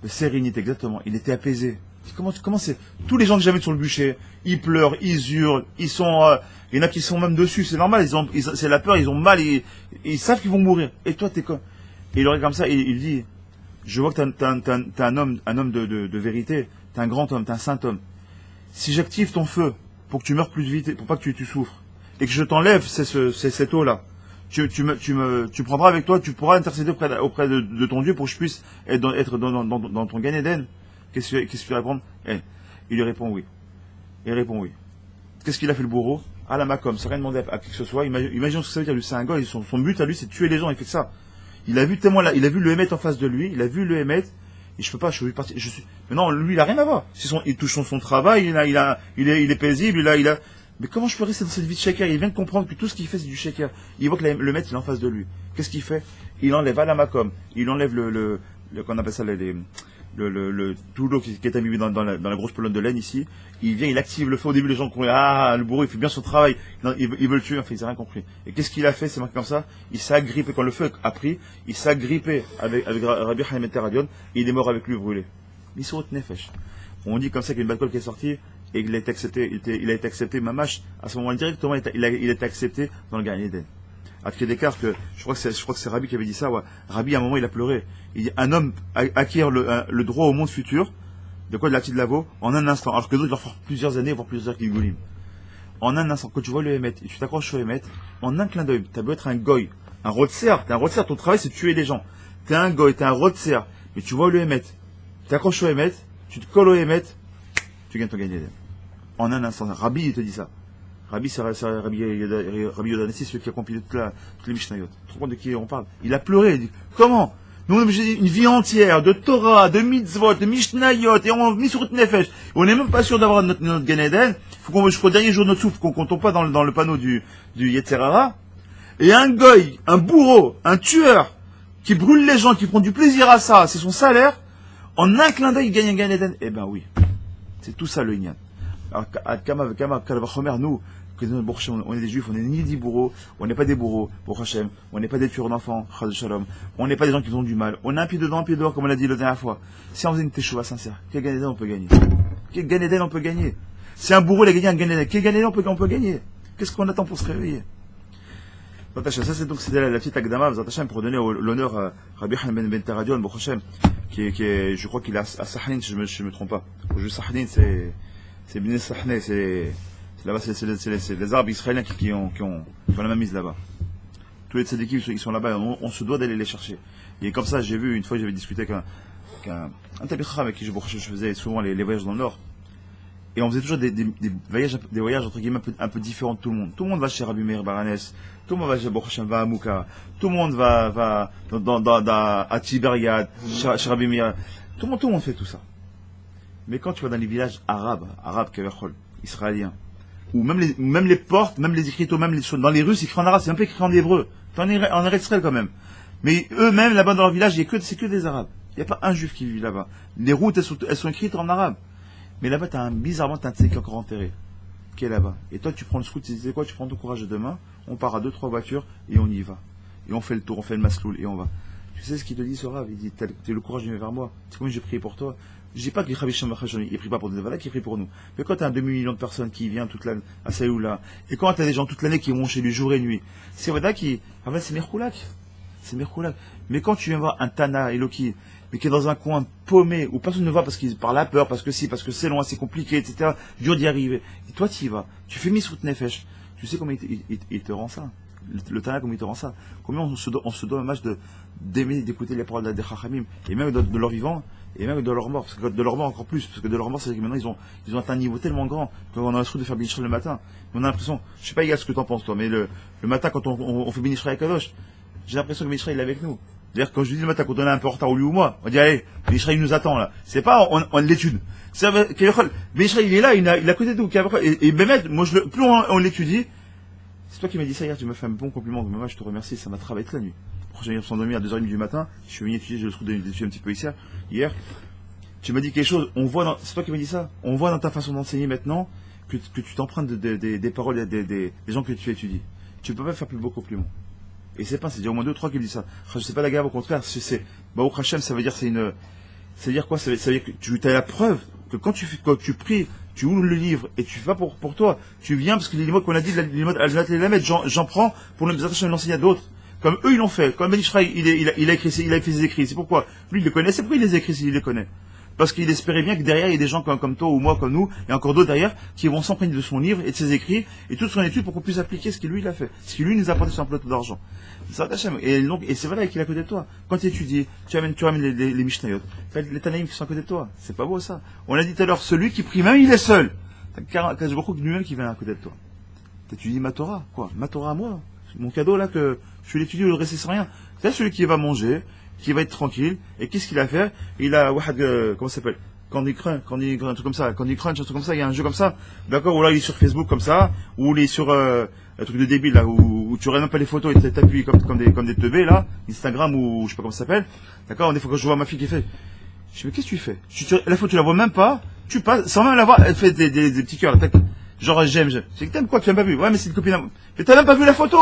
Speaker 1: sérénité, exactement. Il était apaisé. Comment c'est? Tous les gens que j'amène sur le bûcher, ils pleurent, ils hurlent, il y en a qui sont même dessus, c'est normal, c'est la peur, ils ont mal, ils savent qu'ils vont mourir. Et toi, t'es quoi? Et il regarde comme ça, et il dit, je vois que t'es un homme de vérité, t'es un grand homme, t'es un saint homme. Si j'active ton feu pour que tu meurs plus vite, pour pas que tu souffres, et que je t'enlève cette eau-là, tu prendras avec toi, tu pourras intercéder auprès de ton Dieu pour que je puisse être dans ton Gan Eden. Qu'est-ce que tu réponds? Il lui répond oui. Il répond oui. Qu'est-ce qu'il a fait le bourreau? À la Macom, sans rien demander à qui que ce soit. Imagine ce que ça veut dire, lui, c'est un gars, son but à lui, c'est de tuer les gens, il fait que ça. Il a vu témoin là, il a vu le Hémet en face de lui, il a vu le Hémet, et je peux pas, je suis parti, mais non, lui, il a rien à voir. Il touche son travail, il est paisible, mais comment je peux rester dans cette vie de shaker? Il vient de comprendre que tout ce qu'il fait, c'est du shaker. Il voit que le maître, il est en face de lui. Qu'est-ce qu'il fait? Il enlève à la Macom, il enlève qu'on appelle ça tout l'eau qui est imbibé dans la grosse pelote de laine ici. Il vient, il active le feu. Au début, les gens croient, le bourreau, il fait bien son travail. Il veut le tuer, enfin, ils n'ont rien compris. Et qu'est-ce qu'il a fait? C'est marqué comme ça. Il s'est agrippé, quand le feu a pris, il s'est agrippé avec Rabbi Haim Teradion, et il est mort avec lui brûlé. Misrot Nefesh. On dit comme ça qu'il y a une batte qui est sortie, et qu'il a été accepté, il a été accepté, Mamash, à ce moment-là, directement, il a été accepté dans le Gan Eden. À pied d'écart, je crois que c'est Rabbi qui avait dit ça, ouais. Rabbi, à un moment, il a pleuré. Il dit, un homme acquiert le droit au monde futur, de quoi de la petite lavo, en un instant. Alors que d'autres, il leur faut plusieurs années, voire plusieurs Gilgulim. En un instant, quand tu vois le Hémet, et tu t'accroches au Hémet, en un clin d'œil, t'as beau être un goy, un rotser, ton travail, c'est de tuer les gens. T'es un goy, t'es un rotser, mais tu vois le Hémet, tu t'accroches au Hémet, tu te colles au Hémet, tu gagnes ton Gan Eden. En un instant. Rabbi, il te dit ça. Rabbi, c'est Rabbi Yodanesi, celui qui a compilé toutes les Mishnayot. Tu te rends compte de qui on parle? Il a pleuré, il dit, comment? Nous, on a obligé une vie entière de Torah, de mitzvot, de Mishnayot, et on mis sur Nefesh. On n'est même pas sûr d'avoir notre Gan Eden. Faut qu'on, jusqu'au dernier jour de notre souffle, qu'on tombe pas dans le panneau du Yetzer Hara. Et un goy, un bourreau, un tueur, qui brûle les gens, qui prend du plaisir à ça, c'est son salaire, en un clin d'œil, il gagne un Gan Eden. Eh ben oui. C'est tout ça le Inyan. Alors, nous, on est des juifs, on n'est ni des bourreaux, on n'est pas des bourreaux, pour Hachem, on n'est pas des tueurs d'enfants, on n'est pas des gens qui font du mal, on a un pied dedans, un pied dehors, comme on l'a dit la dernière fois. Si on faisait une teshuva sincère, quel Gan Eden on peut gagner? Quel Gan Eden on peut gagner? Si un bourreau il a gagné un Gan Eden, quel Gan Eden on peut gagner? Qu'est-ce qu'on attend pour se réveiller? Ça, c'était la petite Akdama, pour donner l'honneur à Rabbi Haim Ben Teradion, je crois qu'il est à Sahnin, si je me trompe pas. Le Sahnin, c'est Bnei Sahné, là-bas, c'est les Arabes israéliens qui ont la même mise là-bas. Tous les tzadikim, ils sont là-bas, on se doit d'aller les chercher. Et comme ça, une fois, j'avais discuté avec un tabitra avec qui je faisais souvent les voyages dans le Nord. Et on faisait toujours des voyages entre guillemets un peu différents de tout le monde. Tout le monde va chez Rabbi Meir Baranes, tout le monde va à Mouka, tout le monde va à Tibériade, chez Rabbi Meir. Tout le monde fait tout ça. Mais quand tu vas dans les villages arabes, Kavachol, israéliens, ou même les portes, même les écriteaux, dans les rues, c'est écrit en arabe, c'est un peu écrit en hébreu. En Israël quand même. Mais eux-mêmes, là-bas dans leur village, c'est que des arabes. Il n'y a pas un juif qui vit là-bas. Les routes, elles sont écrites en arabe. Mais là-bas, bizarrement, t'as un tzé qui est encore enterré, qui est là-bas. Et toi, tu prends le scout, tu dis quoi, tu prends ton courage de demain, on part à 2-3 voitures, et on y va. Et on fait le tour, on fait le masloul, et on va. Tu sais ce qu'il te dit, ce rave? Il dit, t'as le courage de venir vers moi. C'est comme j'ai prié pour toi. Je dis pas que Rabbi Shimon il prie pas pour des Nevala, qu'il prie pour nous. Mais quand t'as un demi-million de personnes qui viennent toute l'année à Sayoula, et quand t'as des gens toute l'année qui vont chez lui jour et nuit, c'est vrai c'est Mirkoulak. C'est Mirkoulak. Mais quand tu viens voir un Tana Eloki, mais qui est dans un coin paumé, où personne ne va parce qu'il par la peur, parce que c'est loin, c'est compliqué, etc., dur d'y arriver. Et toi, tu y vas. Tu fais Misrut Nefesh. Tu sais comment il te rend ça. Le Tana, comment il te rend ça. Combien on se doit un match d'aimer, d'écouter les paroles des Chachamim, et même de leur vivant, et même de leur mort, parce que de leur mort encore plus, parce que de leur mort, c'est que maintenant ils ont atteint un niveau tellement grand qu'on a l'impression de faire Bénichel le matin. On a l'impression, je sais pas, Yael, ce que t'en penses toi, mais le matin quand on fait Bénichel avec Kadosh, j'ai l'impression que Bénichel il est avec nous. C'est-à-dire quand je dis le matin, quand on est un peu en retard, ou lui ou moi, on dit allez, Bénichel il nous attend là. C'est pas on l'étude. Bénichel il est là, il est à côté de nous. Et Bémet, moi plus on l'étudie, c'est toi qui m'as dit ça hier, tu m'as fait un bon compliment, moi je te remercie, ça m'a travaillé toute la nuit. J'ai venu s'endormir à 2h30 du matin, je suis venu étudier, je le trouve d'étudier un petit peu ici, hier. Tu m'as dit quelque chose, c'est toi qui m'as dit ça, on voit dans ta façon d'enseigner maintenant que tu t'empruntes des paroles des gens que tu étudies. Tu peux pas faire plus beau compliment. Et c'est déjà au moins 2-3 qui me disent ça. Je sais pas la guerre, au contraire, Baruch Hashem, ça veut dire quoi? Ça veut dire que tu as la preuve que quand tu pries, tu ouvres le livre et tu vas pour toi, tu viens parce que les mots qu'on a dit, les mots j'en prends pour l'enseigner à d'autres. Comme eux ils l'ont fait. Comme Ben Ishraï, il a écrit, il a fait ses écrits. C'est pourquoi lui il les connaît. C'est pourquoi il les écrit s'il les connaît. Parce qu'il espérait bien que derrière il y ait des gens comme toi ou moi, comme nous, et encore d'autres derrière, qui vont s'imprégner de son livre et de ses écrits et toute son étude pour qu'on puisse appliquer ce qu'il lui il a fait, ce qu'il lui nous a apporté sur un plateau d'argent. Et donc, et c'est vrai qu'il est à côté de toi. Quand tu étudies, tu ramènes les Mishnayot, les Tanaïm qui sont à côté de toi. C'est pas beau ça. On l'a dit tout à l'heure, celui qui prie même il est seul. T'as beaucoup de lui-même qui vient à côté de toi. T'étudies ma Torah, quoi. Ma Torah à moi. Mon cadeau là que je l'étudie ou le récit sans rien. C'est celui qui va manger, qui va être tranquille. Et qu'est-ce qu'il a fait? Il a, comment ça s'appelle? Candy Crunch, un truc comme ça. Candy Crunch, un truc comme ça. Il y a un jeu comme ça. D'accord? Ou là il est sur Facebook comme ça. Ou il est sur un truc de débile là où tu regardes même pas les photos et t'appuies comme des teubés là. Instagram ou je sais pas comment ça s'appelle. D'accord? Des fois quand je vois ma fille qui fait, je dis mais qu'est-ce que tu fais? La photo tu la vois même pas. Tu passes sans même la voir. Elle fait des petits cœurs. Genre j'aime. C'est que t'aimes quoi? Tu l'as pas vu? Ouais mais c'est une copine. Mais t'as même pas vu la photo.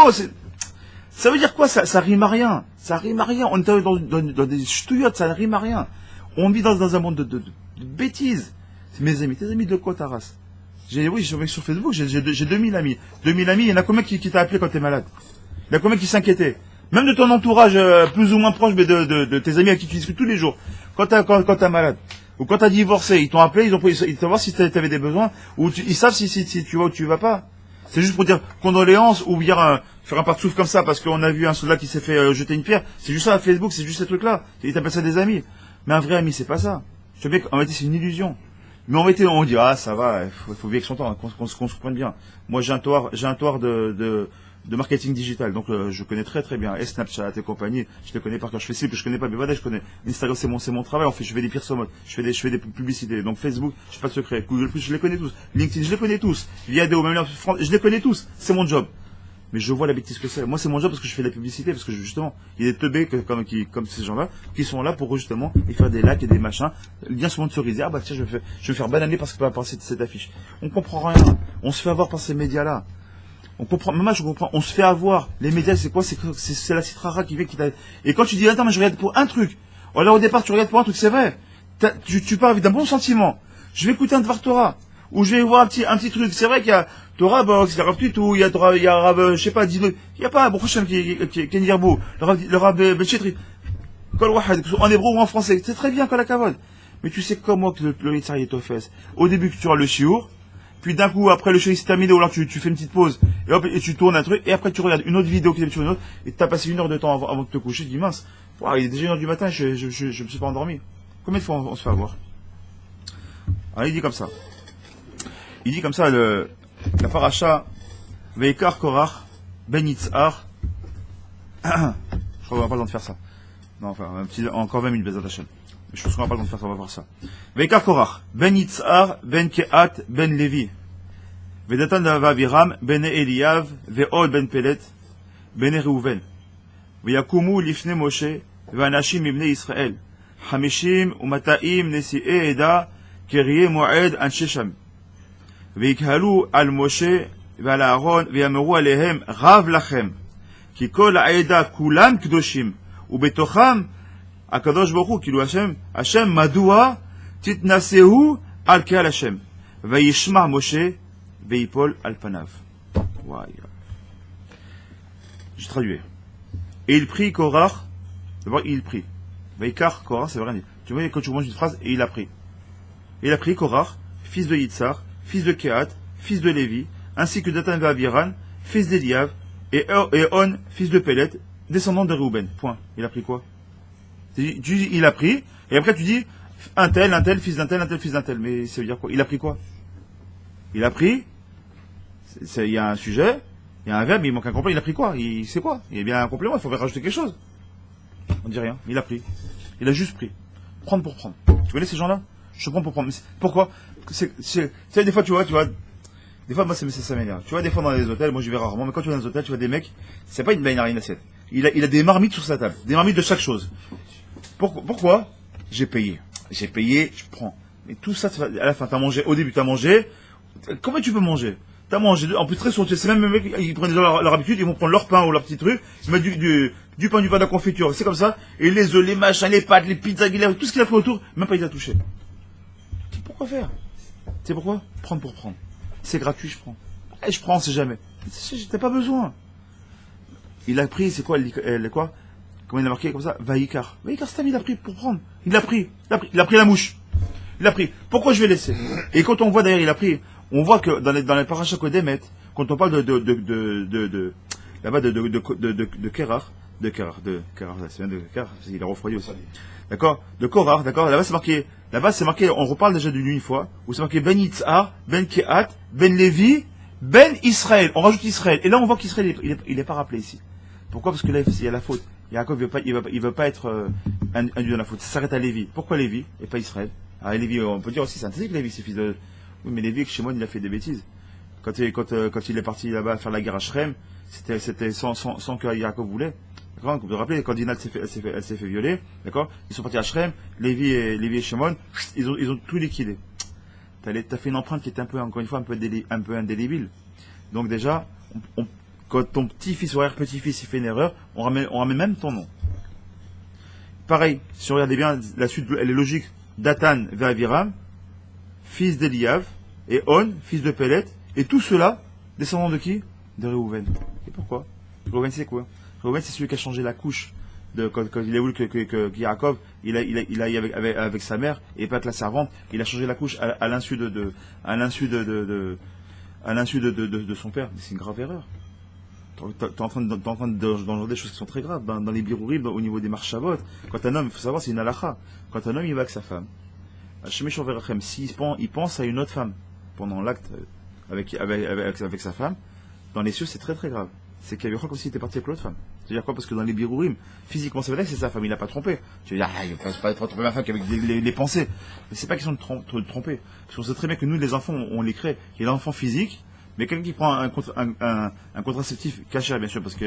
Speaker 1: Ça veut dire quoi? Ça rime à rien. Ça rime à rien. On est dans des ch'touillottes, ça rime à rien. On vit dans un monde de bêtises. C'est mes amis. Tes amis de quoi ta race? Oui, sur Facebook, j'ai 2000 amis. 2000 amis, il y en a combien qui t'a appelé quand t'es malade? Il y en a combien qui s'inquiétaient? Même de ton entourage plus ou moins proche, mais de tes amis avec qui tu discutes tous les jours. Quand t'es malade. Ou quand t'as divorcé, ils t'ont appelé, ils t'ont voir si t'avais des besoins, ou ils savent si tu vas ou tu vas pas. C'est juste pour dire condoléances ou bien faire un pas de souffle comme ça parce qu'on a vu un soldat qui s'est fait jeter une pierre. C'est juste ça à Facebook, c'est juste ces trucs-là. Ils t'appellent ça des amis. Mais un vrai ami, c'est pas ça. Je sais bien qu'en réalité, c'est une illusion. Mais en réalité, on dit, ah, ça va, faut vivre avec son temps, qu'on se comprenne bien. Moi, j'ai un toit de marketing digital, donc je connais très très bien. Et Snapchat et compagnie, je les connais par cœur. Je fais ci que je connais pas, mais voilà, je connais. Instagram, c'est mon travail. En fait, je fais des pires sommes. Je fais des publicités. Donc Facebook, je suis pas de secret. Google+, je les connais tous. LinkedIn, je les connais tous. Viadeo, même je les connais tous. C'est mon job. Mais je vois la bêtise que c'est. Moi, c'est mon job parce que je fais de la publicité, parce que justement, il y a des teubés comme ces gens-là, qui sont là pour justement y faire des likes et des machins. Bien souvent de ceriser. Ah bah tiens, je vais me faire bananer parce que par cette affiche. On comprend rien. On se fait avoir par ces médias-là. On comprend, maman, je comprends, on se fait avoir. Les médias, c'est quoi? C'est la citrara qui vient, et quand tu dis, attends, mais je regarde pour un truc. Alors, au départ, tu regardes pour un truc, c'est vrai. Tu pars avec d'un bon sentiment. Je vais écouter un Dvar Torah. Ou je vais voir un petit truc. C'est vrai qu'il y a Torah Box, il y a Rav Tutu, il y a Rav, je sais pas, dis-le. Il n'y a pas, Baruch Hashem, qui est Nirbo, le Rav Belchetri. Kol Wahad, en hébreu ou en français. C'est très bien, Kol Hakavod. Mais tu sais comment que le Yitzhak est aux fesses. Au début, tu auras le chiour. Puis d'un coup, après le show s'est terminé, ou alors tu fais une petite pause, et hop, et tu tournes un truc, et après tu regardes une autre vidéo qui est sur une autre, et tu as passé 1 heure de temps avant de te coucher, tu dis mince, wow, il est déjà 1 heure du matin, je me suis pas endormi. Combien de fois on se fait avoir? Alors il dit comme ça. Il dit comme ça, la paracha, Veikar Korach, Ben Yitzhar, je crois qu'on n'a pas le temps de faire ça. Non, enfin, encore 20 minutes, Bezat Hashem. Je pense qu'on n'a pas le temps de faire ça, on va voir ça. Veikar Korach, Ben Yitzhar, Ben Kehat, Ben Levi. Vedatan Vaviram, Ben Eliav, Ve'od Ben Pelet, Ben Reuven. Veyakumu Lifne Moshe, Ve'anashim Ibne Israël. Hamishim Umataim Nesi'e Eda, Kerie Moed Anshesham. Veikhalu al Moshe, Ve'al Aaron, Ve'yameru Alehem, Rav Lachem. Ki kol Aeda Kulam Kdoshim. Ubetocham, Akadosh Baruch Hu, Hashem, Madoua, Titnasehu, al Keal Hashem. Vayishma Moshe, Veipol al Panav. Je traduis. Et il prit Korach, d'abord il prit. Veikar Korach, c'est vrai. Tu vois, quand tu manges une phrase, et il a pris. Et il a pris Korach, fils de Yitzhar, fils de Kehat, fils de Lévi, ainsi que Datan et Aviran, fils d'Eliav, et On, fils de Pelet, descendant de Reuben. Point. Il a pris quoi? Il a pris, et après tu dis un tel, fils d'un tel, fils d'un tel. Mais ça veut dire quoi? Il a pris quoi? Il a pris, il y a un sujet, il y a un verbe, il manque un complément. Il a pris quoi? C'est quoi? Il y a bien un complément, il faudrait rajouter quelque chose. On dit rien, il a pris. Il a juste pris. Prendre pour prendre. Tu connais ces gens-là? Je prends pour prendre. Mais pourquoi? Des fois, tu vois, des fois, moi, ça m'énerve. Tu vois, des fois dans les hôtels, moi je vais rarement, mais quand tu vas dans les hôtels, tu vois des mecs, c'est pas une une assiette. Il a des marmites sur sa table. Des marmites de chaque chose. Pourquoi? J'ai payé, je prends. Mais tout ça, à la fin, t'as mangé, au début, t'as mangé. Comment tu peux manger? T'as mangé, en plus très souvent, c'est même les mecs, ils prennent leur habitude, ils vont prendre leur pain ou leur petit truc, ils mettent du pain, de la confiture, c'est comme ça, et les œufs, les machins, les pâtes, les pizzas, tout ce qu'il a pris autour, même pas il a touché. Pourquoi faire? Tu sais pourquoi? Prendre pour prendre. C'est gratuit, je prends. Et je prends, on sait jamais. T'as pas besoin. Il a pris, c'est quoi, quoi? Comment il a marqué comme ça? Vaïkar. Vaïkar, c'est il a pris pour prendre. Il a pris. Il a pris la mouche. Il a pris. Pourquoi je vais laisser? Et quand on voit d'ailleurs, il a pris, on voit que dans les parachas Kodemet, quand on parle là-bas de Kerar, c'est bien de Kerar, parce qu'il a refroidi aussi. D'accord? De Korar, d'accord? Là-bas c'est marqué, on reparle déjà d'une fois, où c'est marqué Ben Yitzhar, Ben Kehat, Ben Lévi, Ben Israël. On rajoute Israël. Et là on voit qu'Israël, il est pas rappelé ici. Pourquoi? Parce que là, il y a la faute. Yaakov, il veut pas être induit dans la faute. Ça s'arrête à Lévi. Pourquoi Lévi et pas Israël? Ah, Lévi, on peut dire aussi, c'est interdit que Lévi, c'est fils de... Oui, mais Lévi, chez moi, il a fait des bêtises. Quand il est parti là-bas faire la guerre à Shrem, c'était sans que Yaakov voulait. D'accord? Vous vous rappelez, quand Dinah elle s'est fait violer, d'accord? Ils sont partis à Shrem, Lévi et Shimon, ils ont tout liquidé. T'as fait une empreinte qui est encore une fois, un peu indélébile. Donc déjà, quand ton petit-fils ou arrière-petit-fils il fait une erreur, on ramène même ton nom. Pareil, si on regardez bien, la suite, elle est logique. Datan vers Aviram, fils d'Eliav, et On, fils de Pélet, et tout cela, descendant de qui? De Réhouven. Et pourquoi? Réhouven, c'est quoi? Réhouven, c'est celui qui a changé la couche. Quand il a voulu que Yaakov, il aille avec sa mère, et pas avec la servante, il a changé la couche à l'insu de son père. Mais c'est une grave erreur. T'es en train d'engendrer des choses qui sont très graves. Dans les birourim, au niveau des marchavot, quand un homme, il faut savoir, c'est une halakha. Quand un homme, il va avec sa femme, s'il pense à une autre femme pendant l'acte avec sa femme, dans les cieux, c'est très très grave. C'est qu'il y a eu comme s'il était parti avec l'autre femme. C'est-à-dire quoi? Parce que dans les birourim, physiquement, ça veut dire que c'est sa femme, il n'a pas trompé. Tu veux dire, il ne peut pas tromper ma femme qu'avec les pensées. Mais c'est pas question de tromper. Parce qu'on sait très bien que nous, les enfants, on les crée. Il y a l'enfant physique, mais quelqu'un qui prend un contraceptif caché, bien sûr, parce que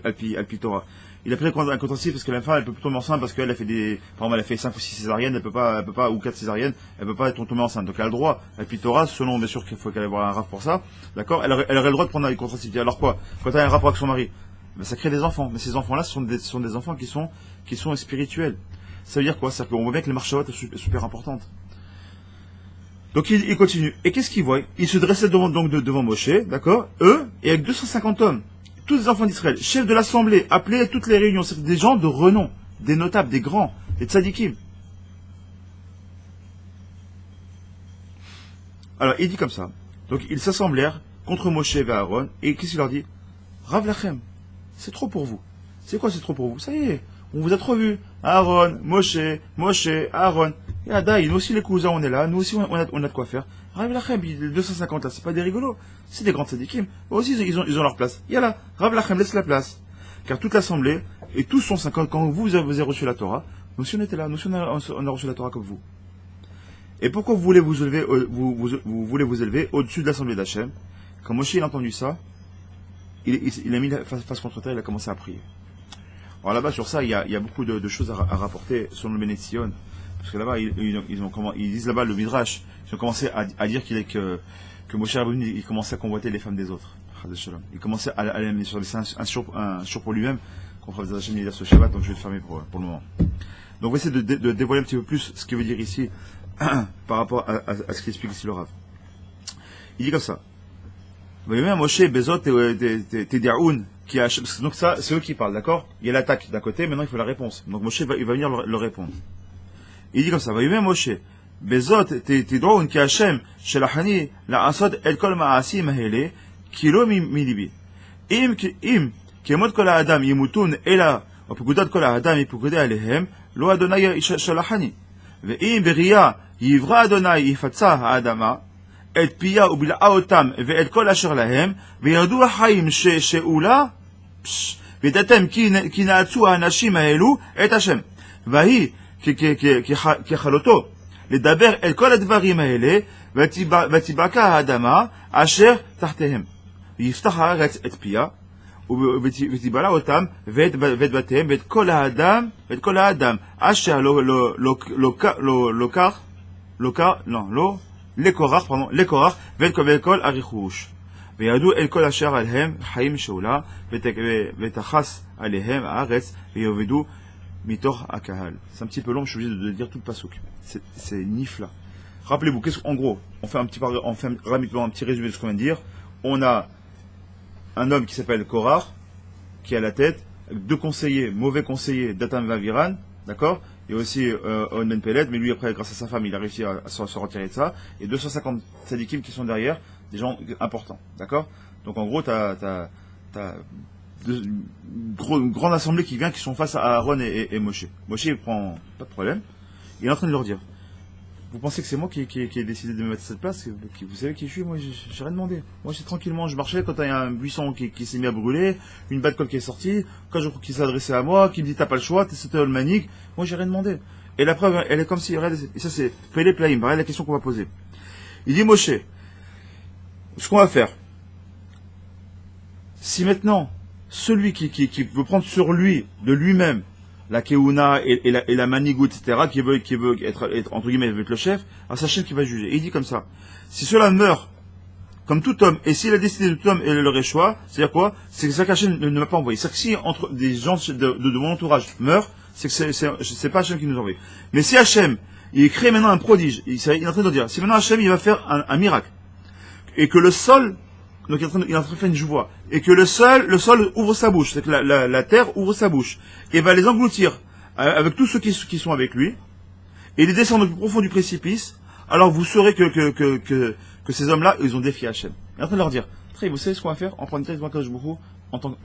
Speaker 1: Alpi Torah. Il a pris un contraceptif parce que la femme, elle peut plus tomber enceinte parce qu'elle a fait par exemple, elle a fait 5 ou 6 césariennes, elle peut pas, ou 4 césariennes, elle peut pas tomber enceinte. Donc elle a le droit, Alpi Torah, selon, bien sûr, qu'il faut qu'elle ait un rap pour ça, d'accord? Elle aurait le droit de prendre un contraceptif. Alors quoi? Quand elle a un rapport avec son mari, ben, ça crée des enfants. Mais ces enfants-là, ce sont des enfants qui sont spirituels. Ça veut dire quoi? C'est-à-dire qu'on voit bien que les marchavot sont super importantes. Donc il continue. Et qu'est-ce qu'il voit? Il se dressait devant Moshe, d'accord? Eux, et avec 250 hommes, tous les enfants d'Israël, chefs de l'assemblée, appelés à toutes les réunions, c'est des gens de renom, des notables, des grands, des tzadikim. Alors il dit comme ça. Donc ils s'assemblèrent contre Moshe et Aaron, et qu'est-ce qu'il leur dit? Rav Lachem, c'est trop pour vous. C'est quoi c'est trop pour vous? Ça y est, on vous a trop vu. Aaron, Moshe, Aaron. Et Adaï, nous aussi les cousins, on est là, nous aussi on a de quoi faire. Rav Lachem, les 250 là, c'est pas des rigolos, c'est des grands tzadikim. Eux aussi ils ont leur place. Yallah, Rav Lachem laisse la place. Car toute l'assemblée, et tous sont 50, quand vous avez reçu la Torah, nous aussi on était là, nous aussi on a reçu la Torah comme vous. Et pourquoi vous voulez vous élever, vous voulez vous élever au-dessus de l'assemblée d'Hachem? Quand Moshe il a entendu ça, il a mis la face contre terre, il a commencé à prier. Alors là-bas, sur ça, il y a beaucoup de choses à rapporter sur le Bnei Tzion. Parce que là-bas, ils disent là-bas, le Midrash, ils ont commencé à dire que Moshe Rabbeinu, il commençait à convoiter les femmes des autres. Il commençait à les mettre sur un jour pour lui-même, qu'on fera des Hachem dire ce Shabbat, donc je vais le fermer pour le moment. Donc on va essayer de dévoiler un petit peu plus ce qu'il veut dire ici, par rapport à ce qu'il explique ici le Rav. Il dit comme ça. Moshe, Bezot, Tediaoun, donc ça, c'est eux qui parlent, d'accord? Il y a l'attaque d'un côté, maintenant il faut la réponse. Donc Moshe il va venir leur répondre. Il dit comme ça, Moshe, Bezot, Tediaoun, ki Hashem, Shelachani, la Asod, El Kol Ma'asi, Mahele, Kilo Milibi. Im, Kemot Kol Adam, Yimutun, Ela, Opekudat Kol Adam, Yipekude Alehem, Lo Adonai Shelachani. Ve'im, Beria, Yivra Adonai, Yifatsa, Adama, את פיה ובלעה אותם ואת כל אשר להם וירדו החיים שאולה וידעתם כי נעצו האנשים האלו את השם והיא כחלותו לדבר את כל הדברים האלה ותבקע האדמה אשר תחתיהם ויפתח הארץ את פיה ותבלע אותם ואת בתיהם ואת כל האדם אשר לא לקורח, ולכל הרכוש. וירדו אל כל אשר עליהם חיים שאולה, ותחס עליהם הארץ, ויעבדו מתוך הקהל. C'est un petit peu long, je suis obligé de dire tout le pasouk. C'est nifla. Rappelez-vous, en gros, on fait rapidement un petit résumé de ce qu'on vient de dire. On a un homme qui s'appelle Korach, qui est à la tête, avec deux conseillers, mauvais conseillers, Datan Vaviran, d'accord? Et aussi On Ben Peled, mais lui après, grâce à sa femme, il a réussi à se retirer de ça. Et 250 sadikim qui sont derrière, des gens importants, d'accord? Donc en gros, t'as une grande assemblée qui vient, qui sont face à Aaron et Moshe. Moshe, il prend pas de problème. Il est en train de leur dire, vous pensez que c'est moi qui ai décidé de me mettre à cette place? Vous savez qui je suis? Moi, j'ai rien demandé. Moi, j'étais tranquillement, je marchais quand il y a un buisson qui s'est mis à brûler, une batte colle qui est sortie, quand je crois qu'il s'est adressé à moi, qui me dit t'as pas le choix, c'était le manique. Moi, j'ai rien demandé. Et la preuve, elle est comme si, regardez, et ça c'est Pélé Plaïm, regardez la question qu'on va poser. Il dit Moshe, ce qu'on va faire, si maintenant, celui qui veut prendre sur lui, de lui-même, la Keuna et la Manigou, etc., qui veut être, entre guillemets, veut être le chef, à sa chaîne qui va juger. Et il dit comme ça, si cela meurt, comme tout homme, et s'il a décidé de tout homme et le réchoix, c'est-à-dire quoi? C'est que Hachem ne m'a pas envoyé. C'est que si entre des gens de mon entourage meurent, c'est que c'est pas Hachem qui nous envoie. Mais si Hachem, il crée maintenant un prodige, il est en train de dire, si maintenant Hachem, il va faire un miracle, et que le sol, donc il est en train de faire une joie, et que le sol ouvre sa bouche, c'est que la terre ouvre sa bouche, et va les engloutir avec tous ceux qui sont avec lui, et les descendre au plus profond du précipice, alors vous saurez que ces hommes-là, ils ont défié Hachem. Il est en train de leur dire, très, vous savez ce qu'on va faire? On prend une tête en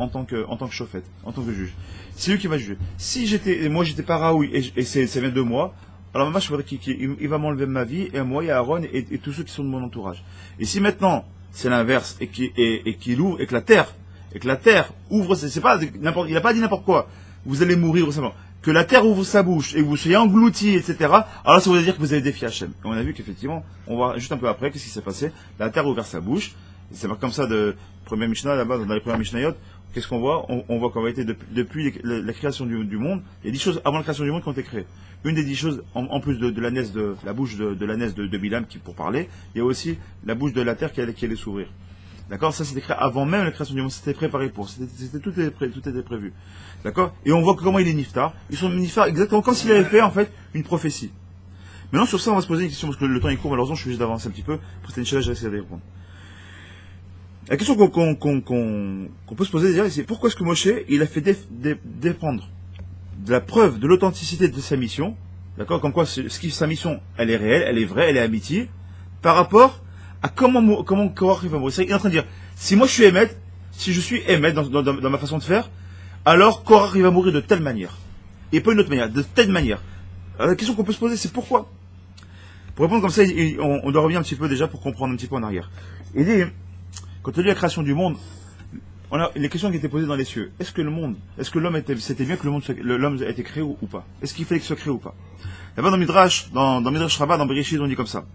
Speaker 1: tant que chauffette, en tant que juge. C'est lui qui va juger. Si moi j'étais pas Raoui, et ça vient de moi, alors moi je voudrais qu'il va m'enlever ma vie, et moi, il y a Aaron, et tous ceux qui sont de mon entourage. Et si maintenant, c'est l'inverse, et qu'il ouvre, et que la terre ouvre, c'est pas n'importe, il a pas dit n'importe quoi. Vous allez mourir, simplement. Que la terre ouvre sa bouche, et que vous soyez engloutis, etc. Alors ça veut dire que vous avez défié Hachem. Et on a vu qu'effectivement, on voit juste un peu après, qu'est-ce qui s'est passé? La terre a ouvert sa bouche. C'est pas comme ça de première Mishnah, là-bas, dans les premières Mishnayot. Qu'est-ce qu'on voit? On voit qu'en réalité, depuis la création du monde, il y a 10 choses avant la création du monde qui ont été créées. Une des 10 choses, en plus de la bouche de la naisse de Bilam, pour parler, il y a aussi la bouche de la terre qui allait s'ouvrir. D'accord? Ça c'était créé avant même la création du monde, c'était préparé pour, tout était prévu. D'accord? Et on voit comment il est niftar. Ils sont niftar exactement comme s'il avait fait, en fait, une prophétie. Maintenant, sur ça, on va se poser une question, parce que le temps est court, malheureusement, je suis obligé d'avancer un petit peu. Pour cette échelle, j'essaie de répondre. La question qu'on peut se poser déjà, c'est pourquoi est-ce que Moshe, il a fait dépendre de la preuve de l'authenticité de sa mission, d'accord? Comme quoi, sa mission, elle est réelle, elle est vraie, elle est amitié, par rapport à comment Korach va mourir. Il est en train de dire, si moi je suis Emmet, si je suis Emmet dans ma façon de faire, alors Korach il va mourir de telle manière. Et pas une autre manière, de telle manière. Alors la question qu'on peut se poser, c'est pourquoi? Pour répondre comme ça, on doit revenir un petit peu déjà pour comprendre un petit peu en arrière. Il dit, quand on dit la création du monde, on a les questions qui étaient posées dans les cieux. Est-ce que c'était bien que l'homme a été créé ou pas? Est-ce qu'il fallait qu'il soit créé ou pas? Là-bas dans Midrash Rabbah, dans Bereshit, on dit comme ça.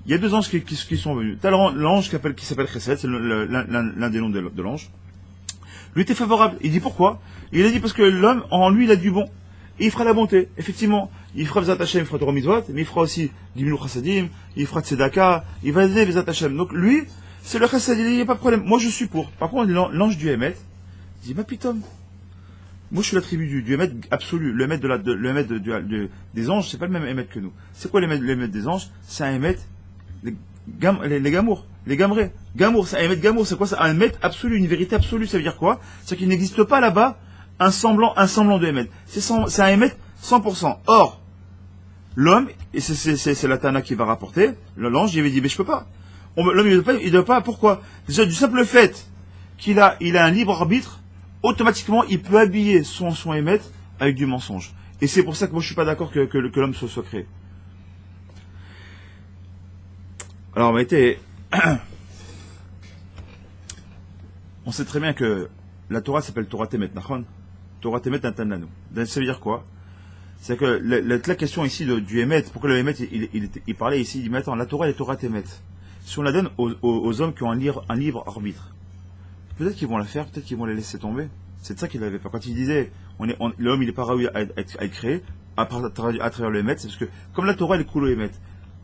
Speaker 1: Il y a deux anges qui sont venus. T'as l'ange qui s'appelle Chesed, c'est l'un des noms de l'ange. Lui était favorable. Il dit pourquoi? Il a dit parce que l'homme, en lui, il a du bon. Et il fera la bonté. Effectivement, il fera Bezat Hashem, il fera Torah Mitzvot, mais il fera aussi Gimlu Chassadim, il fera Tzedaka, il va aider Bezat Hashem. Donc lui, c'est le Chesed, il n'y a pas de problème. Moi, je suis pour. Par contre, l'ange du Hémet, il dit, ma pitom. Moi, je suis la tribu du Hémet absolu. Le Hémet des anges, c'est pas le même Hémet que nous. C'est quoi l'Hémet des anges? C'est un Hémet, les gamours, les gamrés. Gamour, c'est un Hémet gamour, c'est quoi? C'est un Hémet absolu, une vérité absolue. Ça veut dire quoi? C'est qu'il n'existe pas là-bas un semblant de Hémet. C'est un Hémet 100%. Or, l'homme, et c'est la Tana qui va rapporter, l'ange, il avait dit, mais je peux pas. L'homme, il ne doit pas, pourquoi? Déjà, du simple fait qu'il a un libre arbitre, automatiquement, il peut habiller son Hémet avec du mensonge. Et c'est pour ça que moi, je suis pas d'accord que l'homme soit créé. Alors, en réalité, on sait très bien que la Torah s'appelle Torah Temet, Nachon. Torah Temet Natananu. Ça veut dire quoi? C'est que la question ici du Hémet, pourquoi le Hémet, il parlait ici, il dit, mais attends, la Torah est Torah Temet. Si on la donne aux hommes qui ont un libre arbitre, peut-être qu'ils vont la faire, peut-être qu'ils vont la laisser tomber. C'est de ça qu'il avait peur. Quand il disait, l'homme il n'est pas raoui à être créé, à travers le Hémet, c'est parce que, comme la Torah elle est cool au Hémet,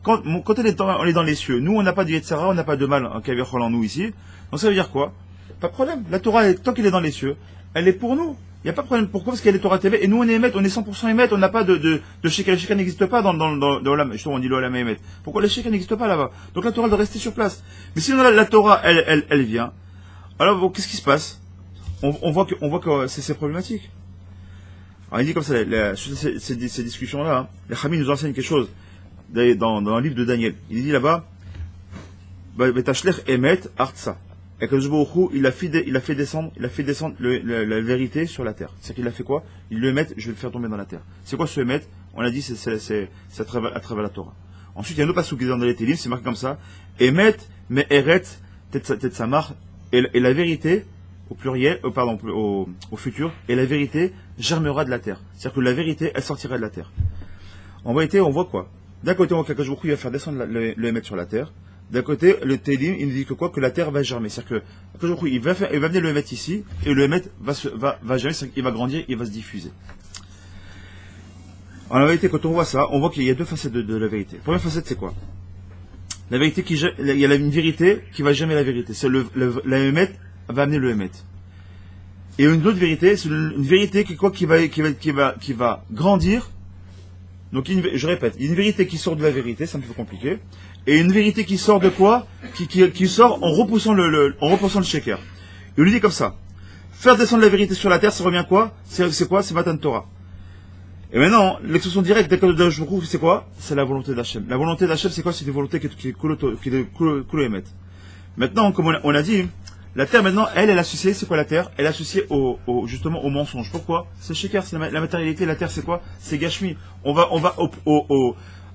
Speaker 1: quand on est dans les cieux, nous on n'a pas de Yetzara, on n'a pas de mal en Kavirchol en nous ici, donc ça veut dire quoi? Pas de problème. La Torah, tant qu'elle est dans les cieux, elle est pour nous. Il n'y a pas de problème. Pourquoi? Parce qu'il y a les Torah TV, et nous on est émet, on est 100% émet, on n'a pas de sheker. Le sheker n'existe pas dans la, justement, on dit l'olam émet. Pourquoi le sheker n'existe pas là-bas? Donc la Torah doit rester sur place. Mais si la Torah, elle vient, alors bon, qu'est-ce qui se passe? On voit que c'est problématique. Alors il dit comme ça, ces discussions-là, hein, les Khamim nous enseignent quelque chose dans le livre de Daniel. Il dit là-bas, Betachlech emet artsa. Et que il a fait descendre la vérité sur la terre. C'est qu'il a fait quoi? Il le émet, je vais le faire tomber dans la terre. C'est quoi ce émet? On a dit, c'est à travers la Torah. Ensuite, il y a un autre passage qui est dans les Télim, c'est marqué comme ça. Emet, me eret, tetsamar, et la vérité, au pluriel, au futur, et la vérité germera de la terre. C'est-à-dire que la vérité, elle sortira de la terre. En vérité, on voit quoi? D'un côté, on voit qu'Akadosh Baruch Hu va faire descendre le émet sur la terre. D'un côté, le Télim, il nous dit que quoi? Que la terre va germer. C'est-à-dire que Akadosh Baruch Hu, il va venir le émet ici, et le émet va germer, c'est-à-dire qu'il va grandir, il va se diffuser. En vérité, quand on voit ça, on voit qu'il y a deux facettes de la vérité. La première facette, c'est quoi? La vérité il y a une vérité qui va germer la vérité. C'est la émet va amener le émet. Et une autre vérité, c'est une vérité qui va grandir. Donc, je répète, une vérité qui sort de la vérité, c'est un peu compliqué. Et une vérité qui sort de quoi? Qui sort en repoussant le sheker. Il lui dit comme ça. Faire descendre la vérité sur la terre, ça revient quoi? C'est quoi? C'est Matan Torah. Et maintenant, l'expression directe d'Akadosh Baruch Hu, c'est quoi? C'est la volonté d'Hachem. La volonté d'Hachem, c'est quoi? C'est une volonté qui est cool émet. Maintenant, comme on a dit, la terre maintenant, elle est associée, c'est quoi la terre? Elle est associée justement au mensonge. Pourquoi? C'est sheker, c'est la matérialité. La terre, c'est quoi? C'est gashmi. On va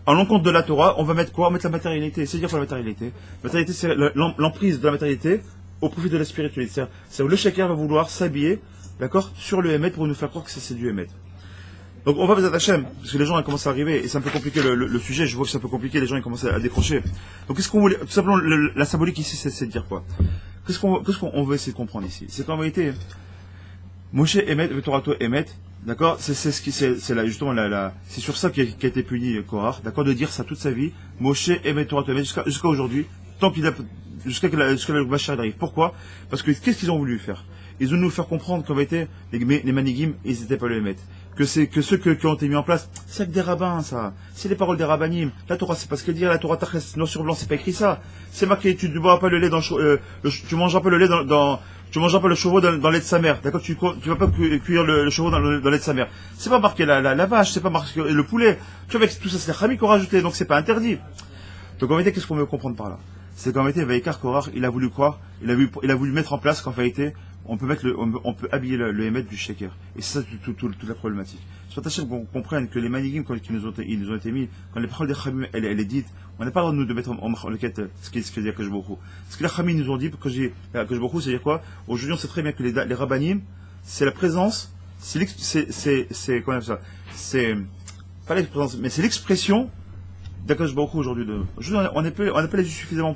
Speaker 1: en l'encontre de la Torah, on va mettre quoi? On va mettre la matérialité. C'est dire quoi la matérialité? La matérialité, c'est l'emprise de la matérialité au profit de la spiritualité. C'est le sheker va vouloir s'habiller, d'accord, sur le émet pour nous faire croire que c'est du émet. Donc on va vers Hachem, parce que les gens commencent à arriver, et c'est un peu compliqué le sujet, je vois que c'est un peu compliqué, les gens ils commencent à décrocher. Donc qu'est-ce qu'on voulait, tout simplement, la symbolique ici, c'est de dire quoi? Qu'est-ce qu'on veut essayer de comprendre ici? C'est qu'en vérité, Moshe Emet, Vetorato Emet, d'accord? C'est sur ça qu'a été puni Korach, d'accord? De dire ça toute sa vie, Moshe Emet, Torato Emet, jusqu'à aujourd'hui, jusqu'à que la Bachar arrive. Pourquoi? Parce que qu'est-ce qu'ils ont voulu faire? Ils ont nous faire comprendre qu'en vérité, les manigim, ils n'étaient pas le Emet. Que ceux qui ont été mis en place, c'est que des rabbins, ça. C'est les paroles des rabbinim. La Torah, c'est pas ce qu'elle dit. La Torah, noir sur blanc, c'est pas écrit ça. C'est marqué, tu ne bois pas le lait tu manges pas le lait tu manges pas le chevreau dans le lait de sa mère. D'accord? Tu vas pas cuire le chevreau dans le lait de sa mère. C'est pas marqué la vache, c'est pas marqué le poulet. Tu vois, avec tout ça, c'est les Khamim qui ont rajouté, donc c'est pas interdit. Donc en vérité, qu'est-ce qu'on veut comprendre par là? C'est qu'en vérité, Vaikar Korach, il a voulu quoi? Il a voulu mettre en place qu'en vérité, on peut habiller le émet du sheker. Et c'est ça toute la problématique. Soit Hachem qu'on comprenne que les manigim ils nous ont été mis, quand les paroles des Khamim, elle est dite, on n'a pas le droit nous de mettre en marloquette ce qui fait dire Akadosh Baruch Hu. Ce que les Khamim nous ont dit, que Akadosh Baruch Hu, c'est dire quoi? Aujourd'hui, on sait très bien que les rabbanim, c'est la présence, comment ça? C'est, pas l'expression, mais c'est l'expression d'Akadosh Baruch Hu aujourd'hui. On n'est pas les suffisamment,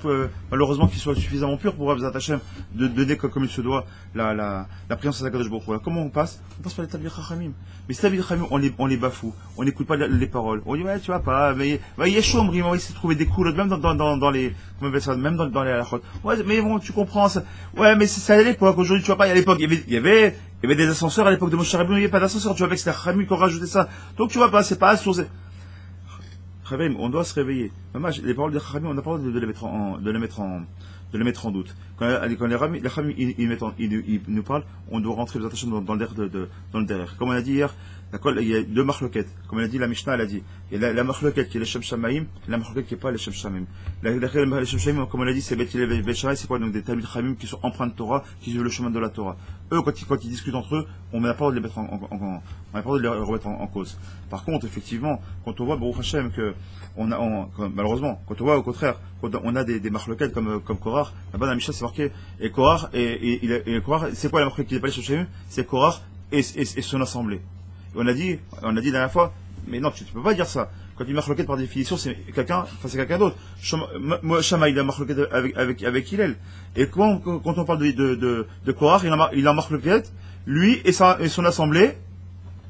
Speaker 1: malheureusement, qu'ils soient suffisamment purs pour Bezat Hachem de donner comme il se doit la présence d'Akadosh Baruch Hu. Comment on passe? On passe par les Talmid Chachamim. Mais ces Talmid Chachamim, on les bafoue, on n'écoute pas les paroles. On dit, ouais, tu vois pas, mais Yeshua, on va essayer de trouver des coulottes, même dans les, comment on appelle ça, même dans les halachot. Ouais, mais bon, tu comprends ça. Ouais, mais c'est ça à l'époque. Aujourd'hui, tu vois pas, à l'époque, il y avait des ascenseurs à l'époque de Moshe Rabbeinu, il n'y avait pas d'ascenseur. Tu vois, avec ces Chachamim qui ont rajouté ça. Donc, tu vois pas, c'est pas source. On doit se réveiller. Les paroles des Chachamim, on n'a pas le droit de les mettre en doute. Quand les Chachamim ils nous parlent, on doit rentrer dans le derrière. Comme on a dit hier, il y a deux marloquettes. Comme on a dit, la Mishnah, elle a dit. Il y a la marloquette qui est le Shem Shamaim, et la marloquette qui n'est pas le Shem Shamaim. Le Shem Shamaim, comme on a dit, c'est Bet Hillel et Bet Shammai, c'est quoi? Donc des Talmid Chachamim qui sont empreints de Torah, qui suivent le chemin de la Torah. Eux, quand ils discutent entre eux, on n'a pas le droit de les mettre on n'a pas le droit de les remettre en cause. Par contre, effectivement, quand on voit, Baruch Hashem, que malheureusement, quand on voit au contraire, quand on a des marloquettes comme Korach, là-bas dans la Mishnah, c'est marqué, et Korach, Korach, c'est quoi la marloquette qui n'est pas le Shem Shamaim? C'est Korach et son assemblée. Et on a dit la dernière fois, mais non, tu peux pas dire ça. Quand il marque le par définition, c'est quelqu'un d'autre. Shammai, il a marqué avec Hillel. Et quand on parle de Korach, il a marqué le lui et son assemblée,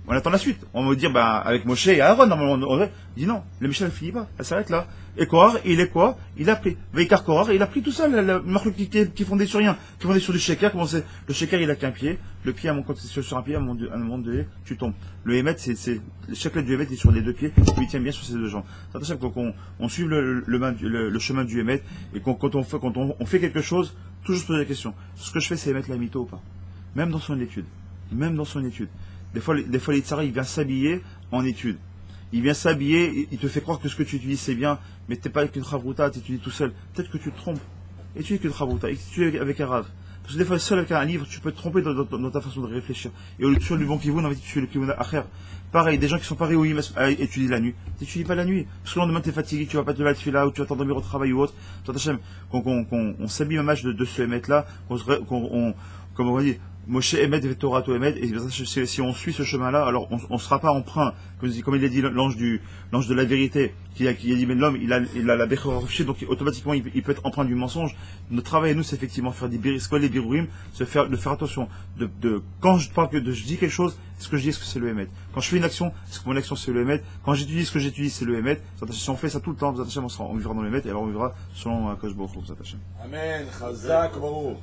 Speaker 1: On attend la suite. On va dire, bah, avec Moshe et Aaron, normalement, il dit non, la Mishnah ne finit pas, elle s'arrête là. Et Korah, il est quoi? Il a pris. Veikar Korah, il a pris tout ça, le marque qui est fondé sur rien, qui est fondé sur du sheker. Comment c'est? Le sheker, il a qu'un pied. Le pied, quand c'est sur un pied, à un moment donné, tu tombes. Le Hémet, le sheker du Hémet est sur les deux pieds, il tient bien sur ses deux jambes. C'est pour ça qu'on suit le chemin du Hémet, et quand on fait quelque chose, toujours se poser la question. Ce que je fais, c'est mettre la mytho ou pas? Même dans son étude. Même dans son étude. Des fois, les tzara, il vient s'habiller en étude. Il vient s'habiller, il te fait croire que ce que tu utilises c'est bien, mais t'es pas avec une chavruta, tu étudies tout seul. Peut-être que tu te trompes. Étudie avec une chavruta, étudie avec un rave. Parce que des fois, seul avec un livre, tu peux te tromper dans ta façon de réfléchir. Et au lieu de suivre le bon kivoun, en fait, tu suis le kivoun acher. Pareil, des gens qui sont pas réunis à étudier la nuit. T'étudies pas la nuit. Parce que le lendemain, t'es fatigué, tu vas pas te lever là, ou tu vas t'endormir au travail ou autre. Qu'on s'habille un match de ce émettre-là, comme on va dire, Moshe Emet et Torah to Emet, et si on suit ce chemin-là, alors on ne sera pas emprunt, comme il a dit l'ange de la vérité, qui a dit, mais l'homme, il a la Bechor, donc automatiquement il peut être emprunt du mensonge. Notre travail à nous, c'est effectivement faire des les birourim, de faire attention, quand je parle je dis quelque chose, est-ce que je dis, est-ce que c'est le Emet? Quand je fais une action, est-ce que mon action c'est le Emet? Quand j'étudie ce que j'étudie, c'est le Emet. Si on fait ça tout le temps, on vivra dans le Emet, et alors on vivra selon Kosh Baruch Hu.
Speaker 2: Amen, Chazak, Baruch.